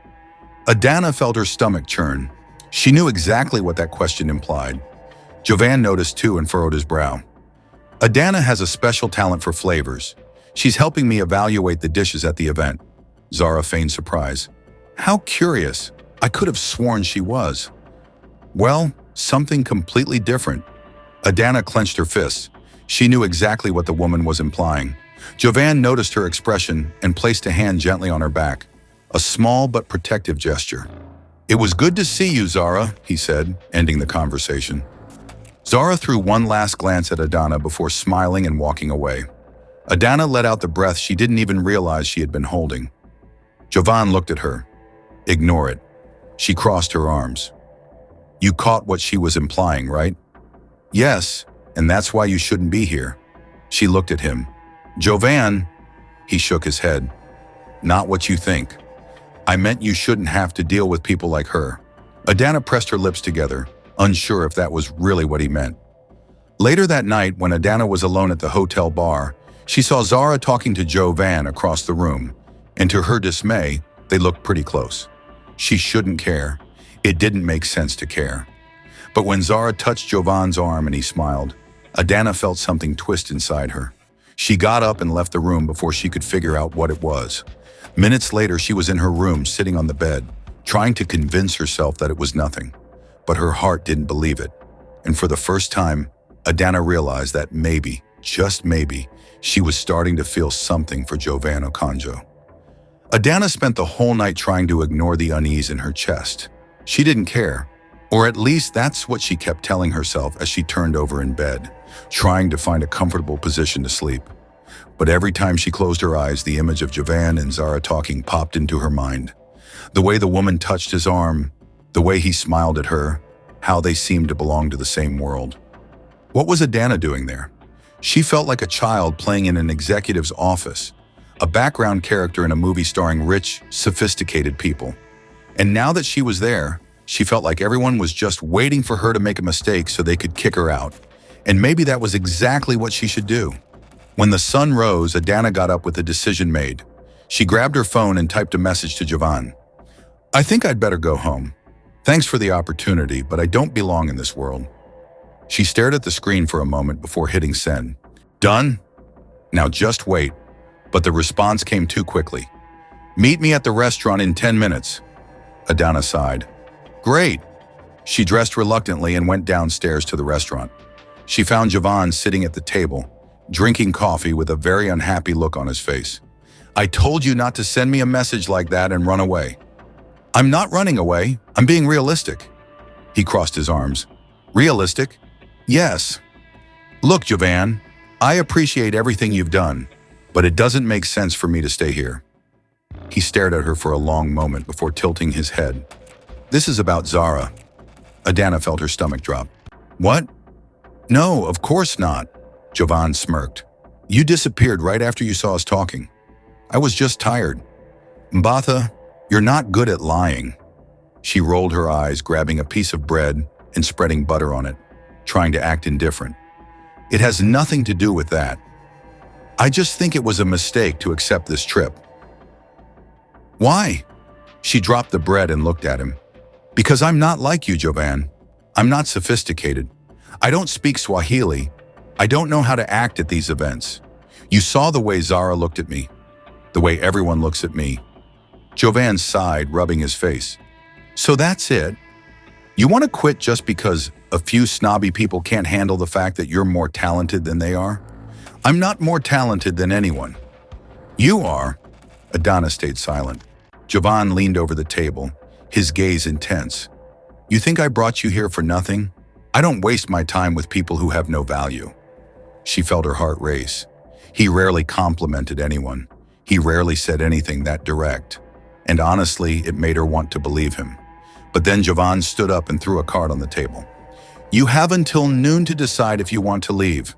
Adanna felt her stomach churn. She knew exactly what that question implied. Jovan noticed too and furrowed his brow. "Adanna has a special talent for flavors. She's helping me evaluate the dishes at the event." Zara feigned surprise. "How curious. I could have sworn she was." "Well, something completely different." Adanna clenched her fists. She knew exactly what the woman was implying. Jovan noticed her expression and placed a hand gently on her back, a small but protective gesture. "It was good to see you, Zara," he said, ending the conversation. Zara threw one last glance at Adanna before smiling and walking away. Adanna let out the breath she didn't even realize she had been holding. Jovan looked at her. "Ignore it." She crossed her arms. "You caught what she was implying, right?" "Yes, and that's why you shouldn't be here." She looked at him. "Jovan," he shook his head. "Not what you think. I meant you shouldn't have to deal with people like her." Adanna pressed her lips together, unsure if that was really what he meant. Later that night, when Adanna was alone at the hotel bar, she saw Zara talking to Jovan across the room, and to her dismay, they looked pretty close. She shouldn't care. It didn't make sense to care. But when Zara touched Jovan's arm and he smiled, Adanna felt something twist inside her. She got up and left the room before she could figure out what it was. Minutes later, she was in her room, sitting on the bed, trying to convince herself that it was nothing. But her heart didn't believe it. And for the first time, Adanna realized that maybe, just maybe, she was starting to feel something for Jovan Okonjo. Adanna spent the whole night trying to ignore the unease in her chest. She didn't care. Or at least that's what she kept telling herself as she turned over in bed, trying to find a comfortable position to sleep. But every time she closed her eyes, the image of Jovan and Zara talking popped into her mind. The way the woman touched his arm, the way he smiled at her, how they seemed to belong to the same world. What was Adanna doing there? She felt like a child playing in an executive's office, a background character in a movie starring rich, sophisticated people. And now that she was there, she felt like everyone was just waiting for her to make a mistake so they could kick her out. And maybe that was exactly what she should do. When the sun rose, Adanna got up with a decision made. She grabbed her phone and typed a message to Jovan. "I think I'd better go home. Thanks for the opportunity, but I don't belong in this world." She stared at the screen for a moment before hitting send. "Done? Now just wait." But the response came too quickly. "Meet me at the restaurant in 10 minutes. Adanna sighed. "Great." She dressed reluctantly and went downstairs to the restaurant. She found Jovan sitting at the table, drinking coffee with a very unhappy look on his face. "I told you not to send me a message like that and run away." "I'm not running away. I'm being realistic." He crossed his arms. "Realistic? Yes. Look, Jovan, I appreciate everything you've done, but it doesn't make sense for me to stay here. He stared at her for a long moment before tilting his head. This is about Zara. Adanna felt her stomach drop. What? No, of course not. Jovan smirked. You disappeared right after you saw us talking. I was just tired. Mbatha, you're not good at lying. She rolled her eyes, grabbing a piece of bread and spreading butter on it, trying to act indifferent. It has nothing to do with that. I just think it was a mistake to accept this trip. Why? She dropped the bread and looked at him. Because I'm not like you, Jovan. I'm not sophisticated. I don't speak Swahili. I don't know how to act at these events. You saw the way Zara looked at me, the way everyone looks at me. Jovan sighed, rubbing his face. So that's it? You want to quit just because a few snobby people can't handle the fact that you're more talented than they are? I'm not more talented than anyone. You are. Adanna stayed silent. Jovan leaned over the table, his gaze intense. You think I brought you here for nothing? I don't waste my time with people who have no value. She felt her heart race. He rarely complimented anyone. He rarely said anything that direct. And honestly, it made her want to believe him. But then Jovan stood up and threw a card on the table. You have until noon to decide if you want to leave.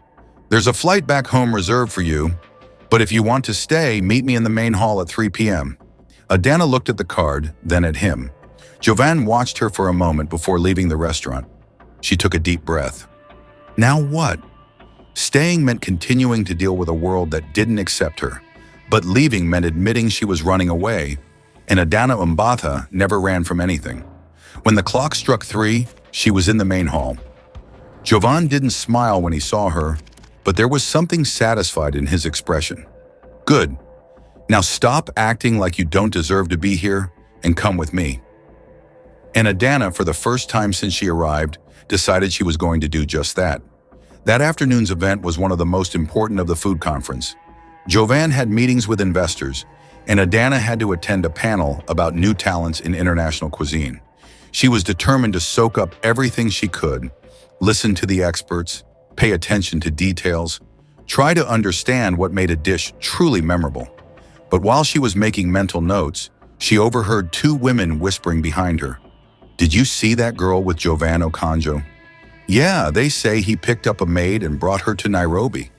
There's a flight back home reserved for you, but if you want to stay, meet me in the main hall at 3 p.m. Adanna looked at the card, then at him. Jovan watched her for a moment before leaving the restaurant. She took a deep breath. Now what? Staying meant continuing to deal with a world that didn't accept her, but leaving meant admitting she was running away, and Adanna Mbatha never ran from anything. When the clock struck 3, she was in the main hall. Jovan didn't smile when he saw her, but there was something satisfied in his expression. Good. Now stop acting like you don't deserve to be here and come with me. And Adanna, for the first time since she arrived, decided she was going to do just that. That afternoon's event was one of the most important of the food conference. Jovan had meetings with investors, and Adanna had to attend a panel about new talents in international cuisine. She was determined to soak up everything she could, listen to the experts, pay attention to details, try to understand what made a dish truly memorable. But while she was making mental notes, she overheard 2 women whispering behind her. Did you see that girl with Jovan Okonjo? Yeah, they say he picked up a maid and brought her to Nairobi.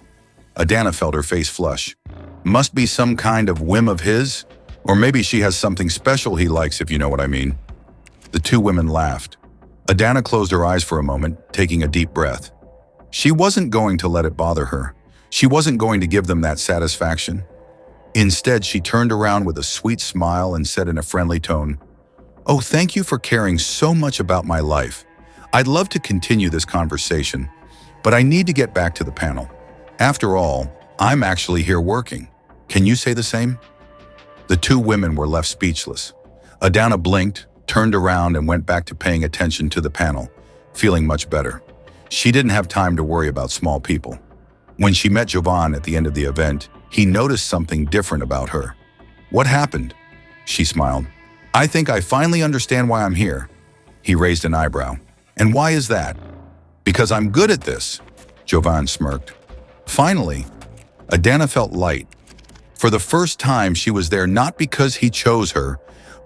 Adanna felt her face flush. Must be some kind of whim of his, or maybe she has something special he likes, if you know what I mean. The 2 women laughed. Adanna closed her eyes for a moment, taking a deep breath. She wasn't going to let it bother her. She wasn't going to give them that satisfaction. Instead, she turned around with a sweet smile and said in a friendly tone, "Oh, thank you for caring so much about my life. I'd love to continue this conversation, but I need to get back to the panel. After all, I'm actually here working. Can you say the same?" The 2 women were left speechless. Adanna blinked, turned around and went back to paying attention to the panel, feeling much better. She didn't have time to worry about small people. When she met Jovan at the end of the event, he noticed something different about her. What happened? She smiled. I think I finally understand why I'm here. He raised an eyebrow. And why is that? Because I'm good at this, Jovan smirked. Finally, Adanna felt light. For the first time, she was there not because he chose her,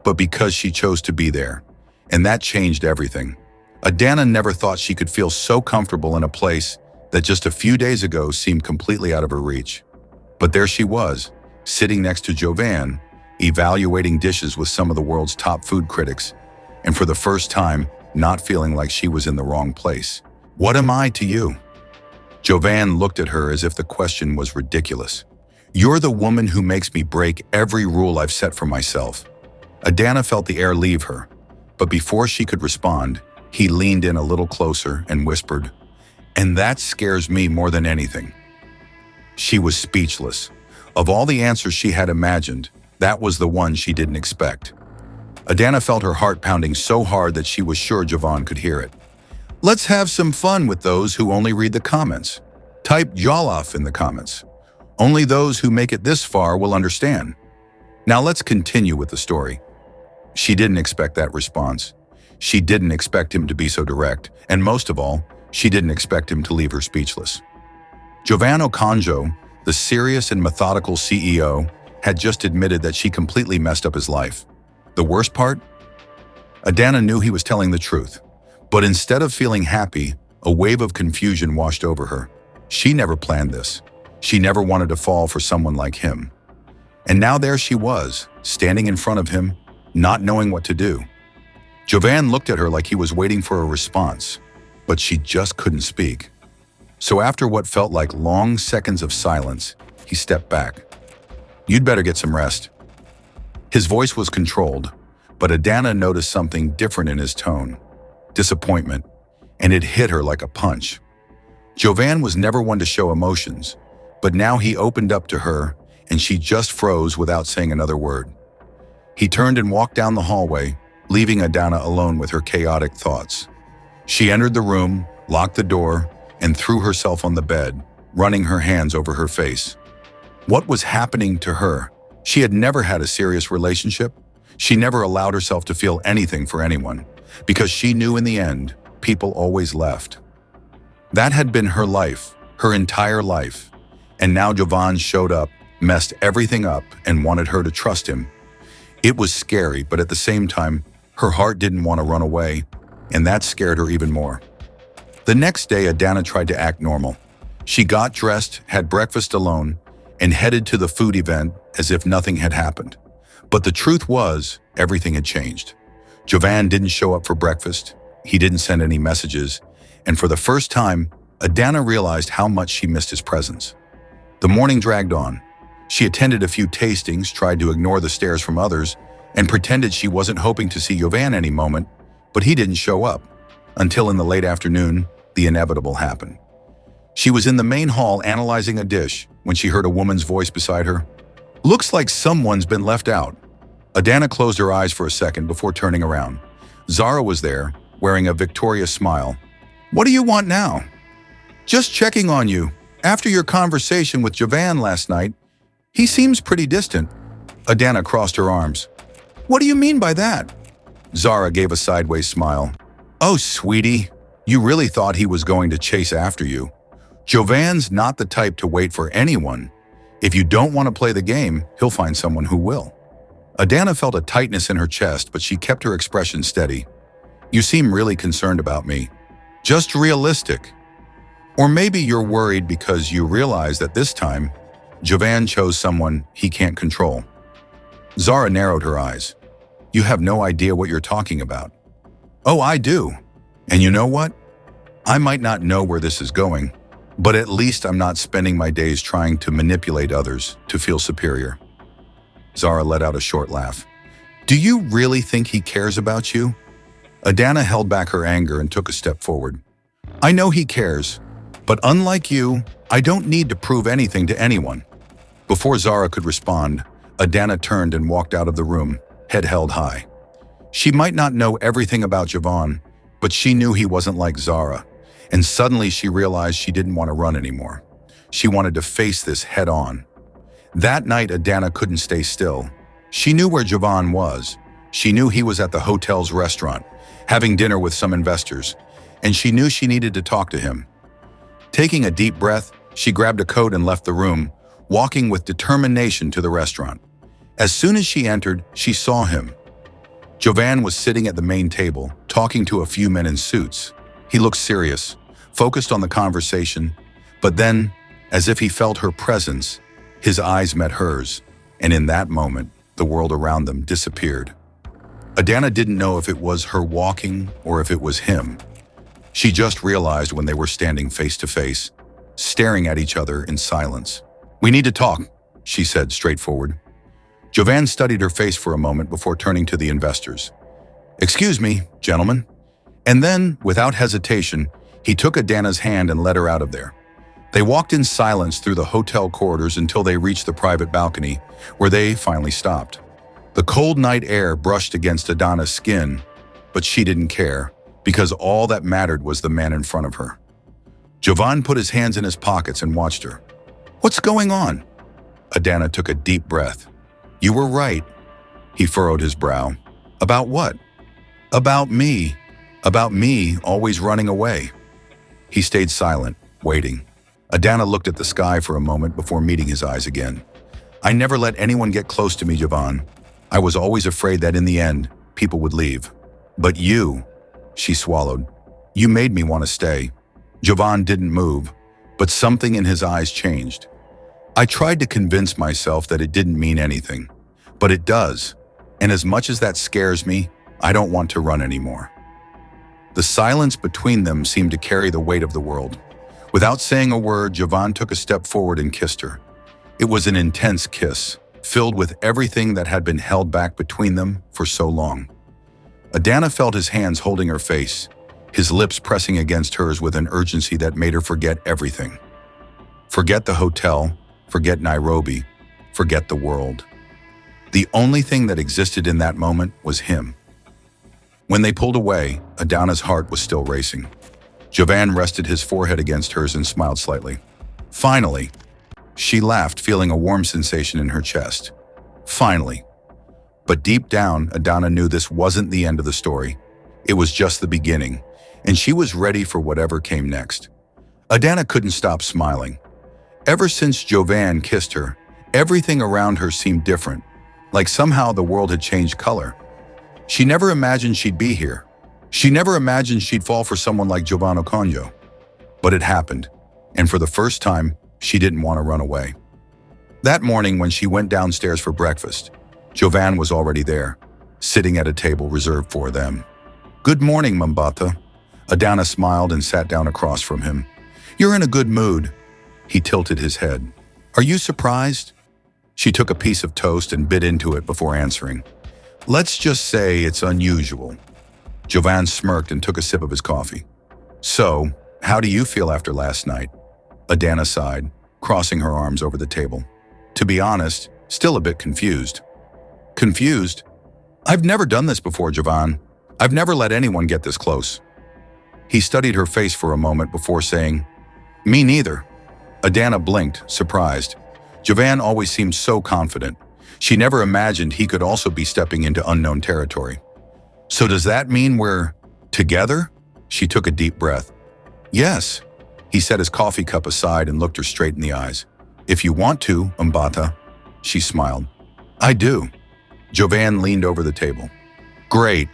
but because she chose to be there. And that changed everything. Adanna never thought she could feel so comfortable in a place that just a few days ago seemed completely out of her reach. But there she was, sitting next to Jovan, evaluating dishes with some of the world's top food critics, and for the first time, not feeling like she was in the wrong place. What am I to you? Jovan looked at her as if the question was ridiculous. You're the woman who makes me break every rule I've set for myself. Adanna felt the air leave her, but before she could respond, he leaned in a little closer and whispered, "And that scares me more than anything." She was speechless. Of all the answers she had imagined, that was the one she didn't expect. Adanna felt her heart pounding so hard that she was sure Jovan could hear it. Let's have some fun with those who only read the comments. Type Jollof in the comments. Only those who make it this far will understand. Now let's continue with the story. She didn't expect that response. She didn't expect him to be so direct, and most of all, She didn't expect him to leave her speechless. Jovan Okonjo, the serious and methodical CEO, had just admitted that she completely messed up his life. The worst part? Adanna knew he was telling the truth, but instead of feeling happy, a wave of confusion washed over her. She never planned this. She never wanted to fall for someone like him. And now there she was, standing in front of him, not knowing what to do. Jovan looked at her like he was waiting for a response, but she just couldn't speak. So after what felt like long seconds of silence, he stepped back. "You'd better get some rest." His voice was controlled, but Adanna noticed something different in his tone. Disappointment, and it hit her like a punch. Jovan was never one to show emotions, but now he opened up to her, and she just froze without saying another word. He turned and walked down the hallway, leaving Adanna alone with her chaotic thoughts. She entered the room, locked the door, and threw herself on the bed, running her hands over her face. What was happening to her? She had never had a serious relationship. She never allowed herself to feel anything for anyone, because she knew in the end, people always left. That had been her life, her entire life. And now Jovan showed up, messed everything up, and wanted her to trust him. It was scary, but at the same time, her heart didn't want to run away, and that scared her even more. The next day, Adanna tried to act normal. She got dressed, had breakfast alone, and headed to the food event as if nothing had happened. But the truth was, everything had changed. Jovan didn't show up for breakfast, he didn't send any messages, and for the first time, Adanna realized how much she missed his presence. The morning dragged on. She attended a few tastings, tried to ignore the stares from others, and pretended she wasn't hoping to see Jovan any moment, but he didn't show up. Until in the late afternoon, the inevitable happened. She was in the main hall analyzing a dish when she heard a woman's voice beside her. "Looks like someone's been left out." Adanna closed her eyes for a second before turning around. Zara was there, wearing a victorious smile. "What do you want now?" "Just checking on you. After your conversation with Jovan last night, he seems pretty distant." Adanna crossed her arms. "What do you mean by that?" Zara gave a sideways smile. "Oh, sweetie, you really thought he was going to chase after you. Jovan's not the type to wait for anyone. If you don't want to play the game, he'll find someone who will." Adanna felt a tightness in her chest, but she kept her expression steady. "You seem really concerned about me. Just realistic. Or maybe you're worried because you realize that this time, Jovan chose someone he can't control." Zara narrowed her eyes. "You have no idea what you're talking about." "Oh, I do. And you know what? I might not know where this is going, but at least I'm not spending my days trying to manipulate others to feel superior." Zara let out a short laugh. "Do you really think he cares about you?" Adanna held back her anger and took a step forward. "I know he cares, but unlike you, I don't need to prove anything to anyone." Before Zara could respond, Adanna turned and walked out of the room, head held high. She might not know everything about Jovan, but she knew he wasn't like Zara, and suddenly she realized she didn't want to run anymore. She wanted to face this head on. That night, Adanna couldn't stay still. She knew where Jovan was. She knew he was at the hotel's restaurant, having dinner with some investors, and she knew she needed to talk to him. Taking a deep breath, she grabbed a coat and left the room, walking with determination to the restaurant. As soon as she entered, she saw him. Jovan was sitting at the main table, talking to a few men in suits. He looked serious, focused on the conversation, but then, as if he felt her presence, his eyes met hers, and in that moment, the world around them disappeared. Adanna didn't know if it was her walking or if it was him. She just realized when they were standing face to face, staring at each other in silence. "We need to talk," she said straightforward. Jovan studied her face for a moment before turning to the investors. "Excuse me, gentlemen." And then, without hesitation, he took Adanna's hand and led her out of there. They walked in silence through the hotel corridors until they reached the private balcony, where they finally stopped. The cold night air brushed against Adanna's skin, but she didn't care, because all that mattered was the man in front of her. Jovan put his hands in his pockets and watched her. "What's going on?" Adanna took a deep breath. "You were right." He furrowed his brow. "About what?" "About me. About me always running away." He stayed silent, waiting. Adanna looked at the sky for a moment before meeting his eyes again. I never let anyone get close to me, Jovan. I was always afraid that in the end, people would leave. But you, she swallowed, you made me want to stay. Jovan didn't move, but something in his eyes changed. I tried to convince myself that it didn't mean anything, but it does. And as much as that scares me, I don't want to run anymore. The silence between them seemed to carry the weight of the world. Without saying a word, Jovan took a step forward and kissed her. It was an intense kiss, filled with everything that had been held back between them for so long. Adanna felt his hands holding her face, his lips pressing against hers with an urgency that made her forget everything. Forget the hotel, forget Nairobi, forget the world. The only thing that existed in that moment was him. When they pulled away, Adanna's heart was still racing. Jovan rested his forehead against hers and smiled slightly. Finally, she laughed, feeling a warm sensation in her chest. Finally. But deep down, Adanna knew this wasn't the end of the story. It was just the beginning, and she was ready for whatever came next. Adanna couldn't stop smiling. Ever since Jovan kissed her, everything around her seemed different, like somehow the world had changed color. She never imagined she'd be here. She never imagined she'd fall for someone like Jovan Okonjo. But it happened, and for the first time, she didn't want to run away. That morning when she went downstairs for breakfast, Jovan was already there, sitting at a table reserved for them. Good morning, Mbatha. Adanna smiled and sat down across from him. You're in a good mood. He tilted his head. Are you surprised? She took a piece of toast and bit into it before answering. Let's just say it's unusual. Jovan smirked and took a sip of his coffee. So, how do you feel after last night? Adanna sighed, crossing her arms over the table. To be honest, still a bit confused. Confused? I've never done this before, Jovan. I've never let anyone get this close. He studied her face for a moment before saying, Me neither. Adanna blinked, surprised. Jovan always seemed so confident. She never imagined he could also be stepping into unknown territory. So does that mean we're together? She took a deep breath. Yes. He set his coffee cup aside and looked her straight in the eyes. If you want to, Mbatha. She smiled. I do. Jovan leaned over the table. Great.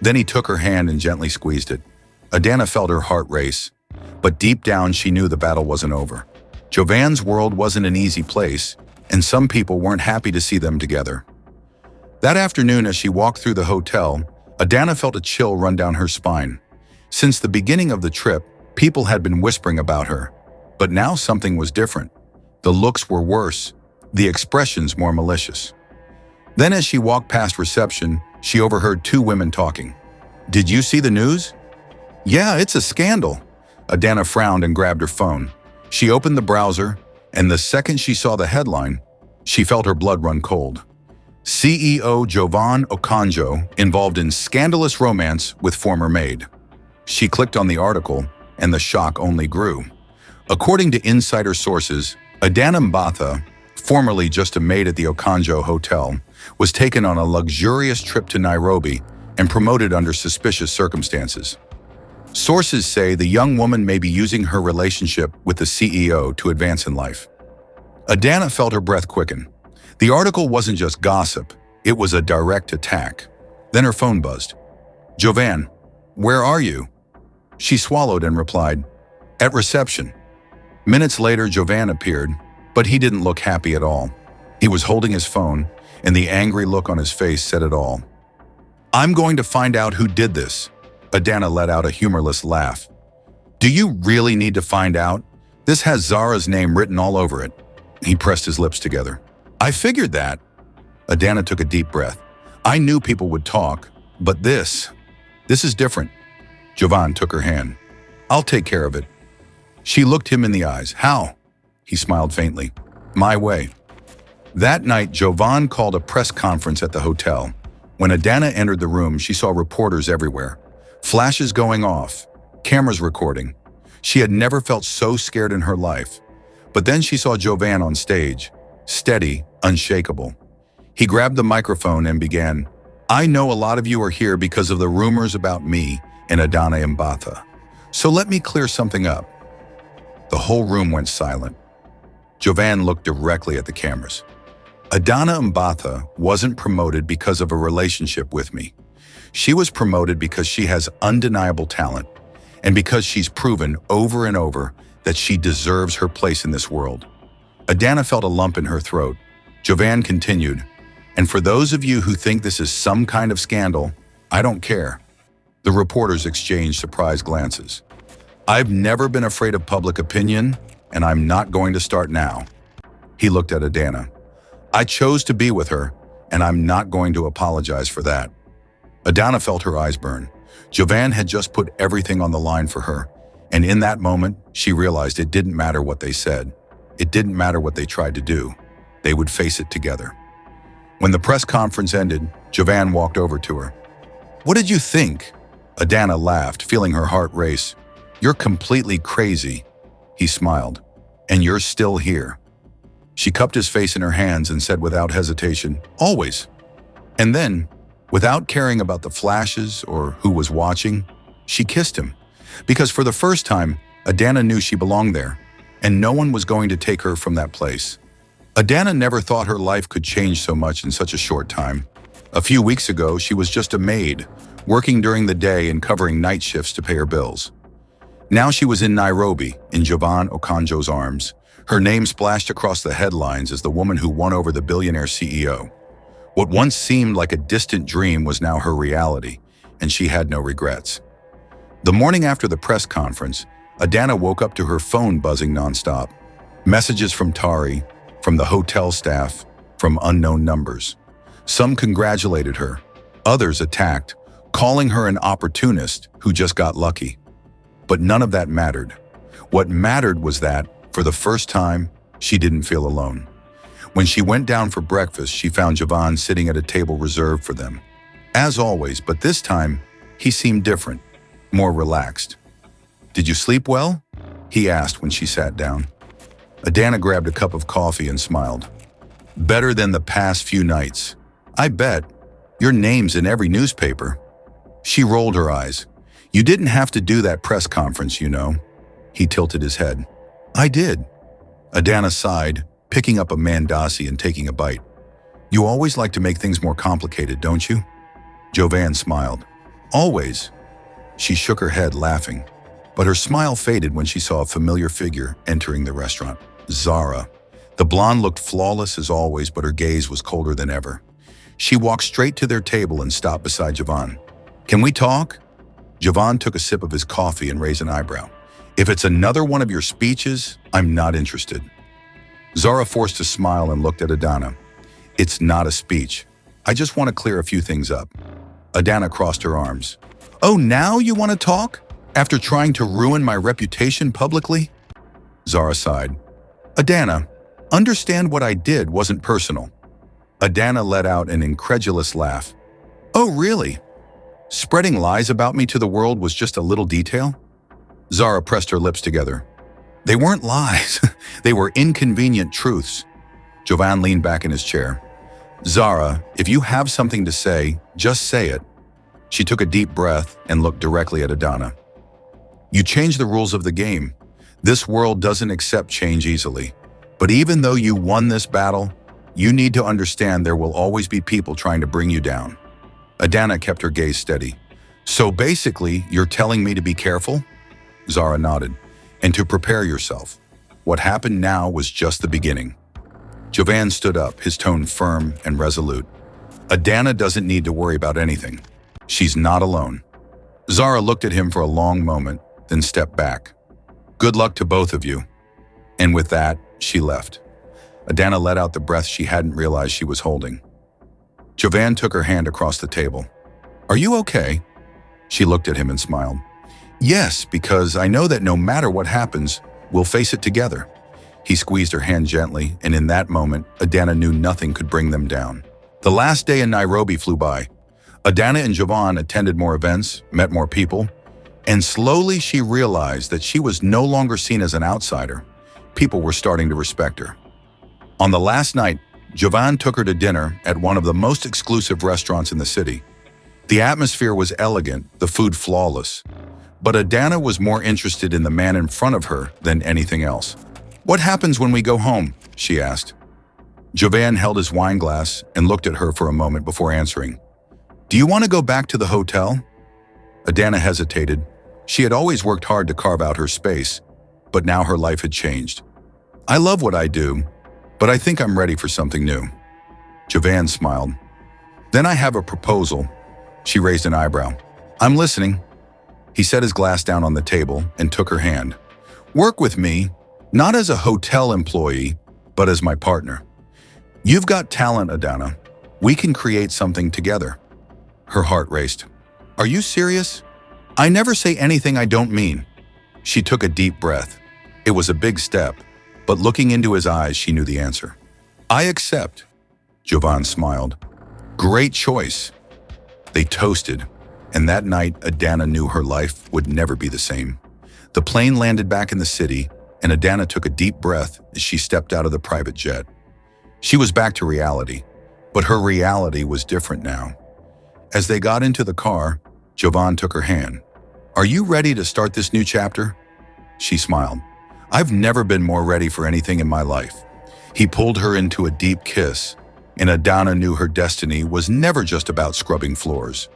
Then he took her hand and gently squeezed it. Adanna felt her heart race, but deep down she knew the battle wasn't over. Jovan's world wasn't an easy place, and some people weren't happy to see them together. That afternoon, as she walked through the hotel, Adanna felt a chill run down her spine. Since the beginning of the trip, people had been whispering about her, but now something was different. The looks were worse, the expressions more malicious. Then as she walked past reception, she overheard two women talking. Did you see the news? Yeah, it's a scandal. Adanna frowned and grabbed her phone. She opened the browser, and the second she saw the headline, she felt her blood run cold. CEO Jovan Okonjo involved in scandalous romance with former maid. She clicked on the article, and the shock only grew. According to insider sources, Adanna Mbatha, formerly just a maid at the Okonjo Hotel, was taken on a luxurious trip to Nairobi and promoted under suspicious circumstances. Sources say the young woman may be using her relationship with the CEO to advance in life. Adanna felt her breath quicken. The article wasn't just gossip, it was a direct attack. Then her phone buzzed. Jovan, where are you? She swallowed and replied, at reception. Minutes later, Jovan appeared, but he didn't look happy at all. He was holding his phone, and the angry look on his face said it all. I'm going to find out who did this. Adanna let out a humorless laugh. Do you really need to find out? This has Zara's name written all over it. He pressed his lips together. I figured that. Adanna took a deep breath. I knew people would talk, but this is different. Jovan took her hand. I'll take care of it. She looked him in the eyes. How? He smiled faintly. My way. That night, Jovan called a press conference at the hotel. When Adanna entered the room, she saw reporters everywhere. Flashes going off, cameras recording. She had never felt so scared in her life. But then she saw Jovan on stage, steady, unshakable. He grabbed the microphone and began, I know a lot of you are here because of the rumors about me and Adanna Mbatha. So let me clear something up. The whole room went silent. Jovan looked directly at the cameras. Adanna Mbatha wasn't promoted because of a relationship with me. She was promoted because she has undeniable talent and because she's proven over and over that she deserves her place in this world. Adanna felt a lump in her throat. Jovan continued, and for those of you who think this is some kind of scandal, I don't care. The reporters exchanged surprised glances. I've never been afraid of public opinion, and I'm not going to start now. He looked at Adanna. I chose to be with her, and I'm not going to apologize for that. Adanna felt her eyes burn. Jovan had just put everything on the line for her, and in that moment, she realized it didn't matter what they said. It didn't matter what they tried to do. They would face it together. When the press conference ended, Jovan walked over to her. What did you think? Adanna laughed, feeling her heart race. You're completely crazy. He smiled. And you're still here. She cupped his face in her hands and said without hesitation, always. And then, without caring about the flashes or who was watching, she kissed him. Because for the first time, Adanna knew she belonged there, and no one was going to take her from that place. Adanna never thought her life could change so much in such a short time. A few weeks ago, she was just a maid, working during the day and covering night shifts to pay her bills. Now she was in Nairobi, in Jovan Okonjo's arms. Her name splashed across the headlines as the woman who won over the billionaire CEO. What once seemed like a distant dream was now her reality, and she had no regrets. The morning after the press conference, Adanna woke up to her phone buzzing nonstop. Messages from Tari, from the hotel staff, from unknown numbers. Some congratulated her, others attacked, calling her an opportunist who just got lucky. But none of that mattered. What mattered was that, for the first time, she didn't feel alone. When she went down for breakfast, she found Jovan sitting at a table reserved for them. As always, but this time, he seemed different, more relaxed. Did you sleep well? He asked when she sat down. Adanna grabbed a cup of coffee and smiled. Better than the past few nights. I bet. Your name's in every newspaper. She rolled her eyes. You didn't have to do that press conference, you know. He tilted his head. I did. Adanna sighed, picking up a mandasi and taking a bite. You always like to make things more complicated, don't you? Jovan smiled. Always. She shook her head, laughing. But her smile faded when she saw a familiar figure entering the restaurant. Zara. The blonde looked flawless as always, but her gaze was colder than ever. She walked straight to their table and stopped beside Jovan. Can we talk? Jovan took a sip of his coffee and raised an eyebrow. If it's another one of your speeches, I'm not interested. Zara forced a smile and looked at Adanna. It's not a speech. I just want to clear a few things up. Adanna crossed her arms. Oh, now you want to talk? After trying to ruin my reputation publicly? Zara sighed. Adanna, understand what I did wasn't personal. Adanna let out an incredulous laugh. Oh, really? Spreading lies about me to the world was just a little detail? Zara pressed her lips together. They weren't lies. They were inconvenient truths. Jovan leaned back in his chair. Zara, if you have something to say, just say it. She took a deep breath and looked directly at Adanna. You changed the rules of the game. This world doesn't accept change easily. But even though you won this battle, you need to understand there will always be people trying to bring you down. Adanna kept her gaze steady. So basically, you're telling me to be careful? Zara nodded. And to prepare yourself. What happened now was just the beginning. Jovan stood up, his tone firm and resolute. Adanna doesn't need to worry about anything. She's not alone. Zara looked at him for a long moment, then stepped back. Good luck to both of you. And with that, she left. Adanna let out the breath she hadn't realized she was holding. Jovan took her hand across the table. Are you okay? She looked at him and smiled. Yes, because I know that no matter what happens, we'll face it together. He squeezed her hand gently, and in that moment, Adanna knew nothing could bring them down. The last day in Nairobi flew by. Adanna and Jovan attended more events, met more people, and slowly she realized that she was no longer seen as an outsider. People were starting to respect her. On the last night, Jovan took her to dinner at one of the most exclusive restaurants in the city. The atmosphere was elegant, the food flawless. But Adanna was more interested in the man in front of her than anything else. "What happens when we go home?" she asked. Jovan held his wine glass and looked at her for a moment before answering. "Do you want to go back to the hotel?" Adanna hesitated. She had always worked hard to carve out her space, but now her life had changed. "I love what I do, but I think I'm ready for something new." Jovan smiled. "Then I have a proposal." She raised an eyebrow. "I'm listening." He set his glass down on the table and took her hand. "Work with me, not as a hotel employee, but as my partner. You've got talent, Adanna. We can create something together." Her heart raced. "Are you serious?" "I never say anything I don't mean." She took a deep breath. It was a big step, but looking into his eyes, she knew the answer. "I accept." Jovan smiled. "Great choice." They toasted, and that night Adanna knew her life would never be the same. The plane landed back in the city, and Adanna took a deep breath as she stepped out of the private jet. She was back to reality, but her reality was different now. As they got into the car, Jovan took her hand. "Are you ready to start this new chapter?" She smiled. "I've never been more ready for anything in my life." He pulled her into a deep kiss, and Adanna knew her destiny was never just about scrubbing floors.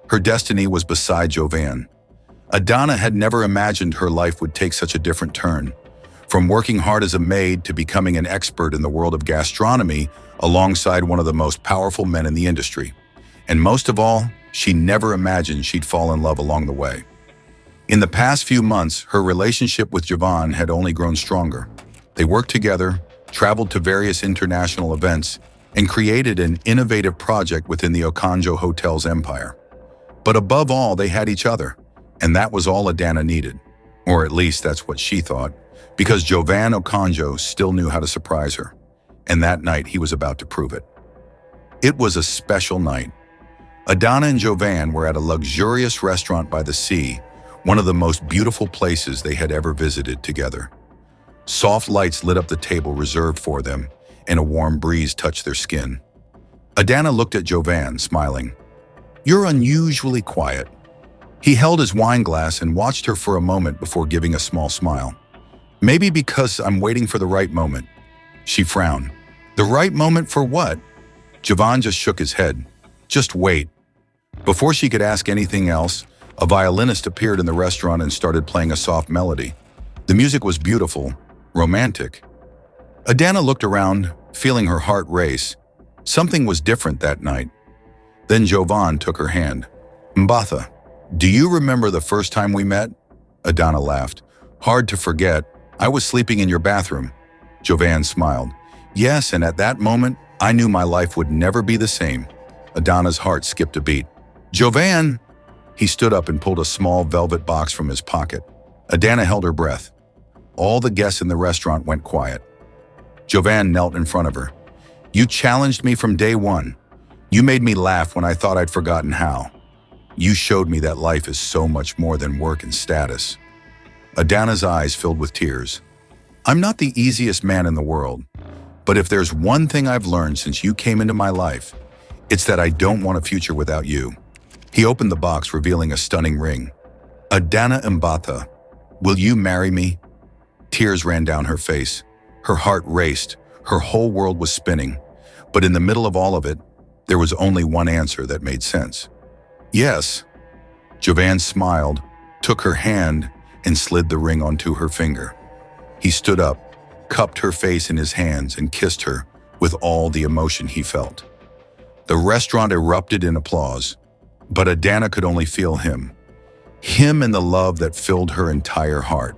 Her destiny was beside Jovan. Adanna had never imagined her life would take such a different turn. From working hard as a maid to becoming an expert in the world of gastronomy alongside one of the most powerful men in the industry. And most of all, she never imagined she'd fall in love along the way. In the past few months, her relationship with Jovan had only grown stronger. They worked together, traveled to various international events, and created an innovative project within the Okonjo Hotel's empire. But above all, they had each other, and that was all Adanna needed. Or at least that's what she thought, because Jovan Okonjo still knew how to surprise her. And that night, he was about to prove it. It was a special night. Adanna and Jovan were at a luxurious restaurant by the sea, one of the most beautiful places they had ever visited together. Soft lights lit up the table reserved for them, and a warm breeze touched their skin. Adanna looked at Jovan, smiling. "You're unusually quiet." He held his wine glass and watched her for a moment before giving a small smile. "Maybe because I'm waiting for the right moment." She frowned. "The right moment for what?" Jovan just shook his head. "Just wait." Before she could ask anything else, a violinist appeared in the restaurant and started playing a soft melody. The music was beautiful, romantic. Adanna looked around, feeling her heart race. Something was different that night. Then Jovan took her hand. "Mbatha, do you remember the first time we met?" Adanna laughed. "Hard to forget. I was sleeping in your bathroom." Jovan smiled. "Yes, and at that moment, I knew my life would never be the same." Adanna's heart skipped a beat. "Jovan!" He stood up and pulled a small velvet box from his pocket. Adanna held her breath. All the guests in the restaurant went quiet. Jovan knelt in front of her. "You challenged me from day one. You made me laugh when I thought I'd forgotten how. You showed me that life is so much more than work and status." Adanna's eyes filled with tears. "I'm not the easiest man in the world, but if there's one thing I've learned since you came into my life, it's that I don't want a future without you." He opened the box, revealing a stunning ring. "Adanna Mbatha, will you marry me?" Tears ran down her face. Her heart raced. Her whole world was spinning. But in the middle of all of it, there was only one answer that made sense. "Yes." Jovan smiled, took her hand, and slid the ring onto her finger. He stood up, cupped her face in his hands, and kissed her with all the emotion he felt. The restaurant erupted in applause, but Adanna could only feel him. Him and the love that filled her entire heart.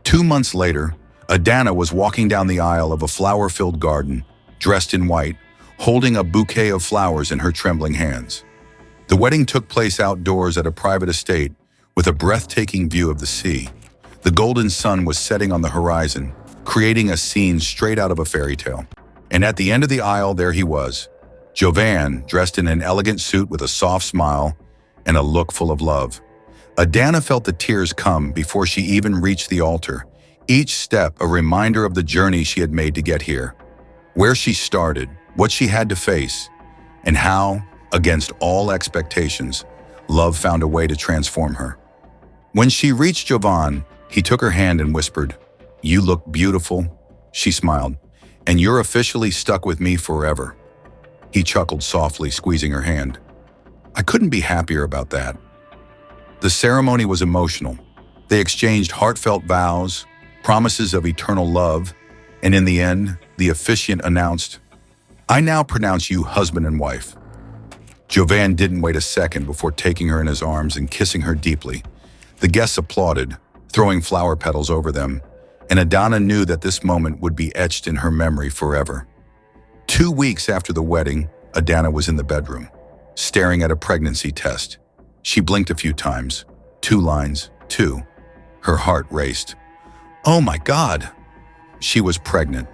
2 months later, Adanna was walking down the aisle of a flower-filled garden, dressed in white, holding a bouquet of flowers in her trembling hands. The wedding took place outdoors at a private estate with a breathtaking view of the sea. The golden sun was setting on the horizon, creating a scene straight out of a fairy tale. And at the end of the aisle, there he was, Jovan, dressed in an elegant suit with a soft smile and a look full of love. Adanna felt the tears come before she even reached the altar, each step a reminder of the journey she had made to get here, where she started, what she had to face, and how, against all expectations, love found a way to transform her. When she reached Jovan, he took her hand and whispered, "You look beautiful." She smiled, "And you're officially stuck with me forever." He chuckled softly, squeezing her hand. I couldn't be happier about that. The ceremony was emotional. They exchanged heartfelt vows, promises of eternal love, and in the end, the officiant announced, "I now pronounce you husband and wife." Jovan didn't wait a second before taking her in his arms and kissing her deeply. The guests applauded, throwing flower petals over them, and Adanna knew that this moment would be etched in her memory forever. 2 weeks after the wedding, Adanna was in the bedroom, staring at a pregnancy test. She blinked a few times. 2 lines, 2. Her heart raced. Oh my God! She was pregnant.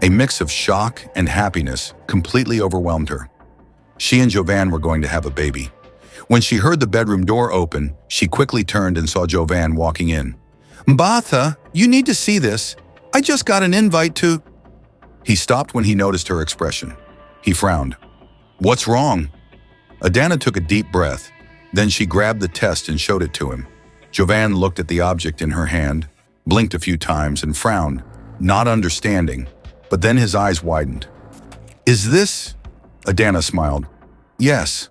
A mix of shock and happiness completely overwhelmed her. She and Jovan were going to have a baby. When she heard the bedroom door open, she quickly turned and saw Jovan walking in. "Mbatha, you need to see this. I just got an invite to—" He stopped when he noticed her expression. He frowned. "What's wrong?" Adanna took a deep breath. Then she grabbed the test and showed it to him. Jovan looked at the object in her hand, blinked a few times and frowned, not understanding, but then his eyes widened. "Is this—" Adanna smiled. "Yes."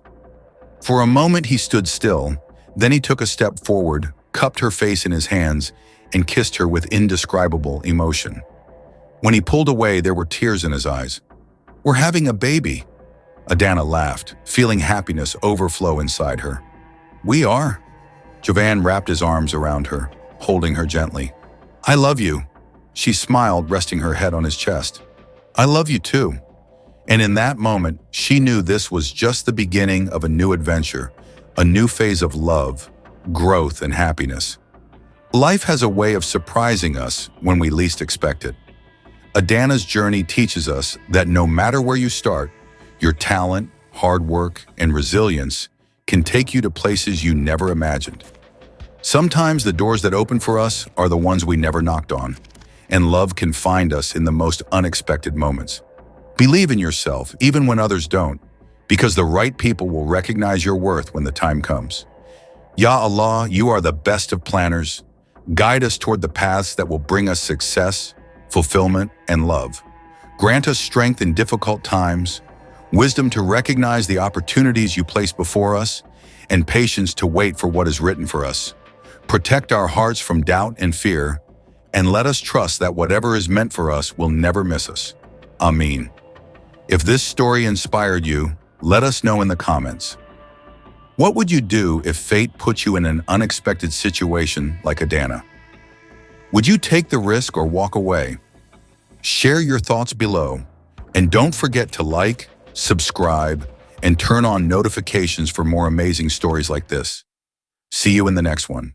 For a moment he stood still, then he took a step forward, cupped her face in his hands, and kissed her with indescribable emotion. When he pulled away, there were tears in his eyes. "We're having a baby." Adanna laughed, feeling happiness overflow inside her. "We are." Jovan wrapped his arms around her, holding her gently. "I love you." She smiled, resting her head on his chest. "I love you too." And in that moment, she knew this was just the beginning of a new adventure, a new phase of love, growth, and happiness. Life has a way of surprising us when we least expect it. Adanna's journey teaches us that no matter where you start, your talent, hard work, and resilience can take you to places you never imagined. Sometimes the doors that open for us are the ones we never knocked on, and love can find us in the most unexpected moments. Believe in yourself, even when others don't, because the right people will recognize your worth when the time comes. Ya Allah, you are the best of planners. Guide us toward the paths that will bring us success, fulfillment, and love. Grant us strength in difficult times, wisdom to recognize the opportunities you place before us, and patience to wait for what is written for us. Protect our hearts from doubt and fear, and let us trust that whatever is meant for us will never miss us. Ameen. If this story inspired you, let us know in the comments. What would you do if fate put you in an unexpected situation like Adanna? Would you take the risk or walk away? Share your thoughts below, and don't forget to like, subscribe, and turn on notifications for more amazing stories like this. See you in the next one.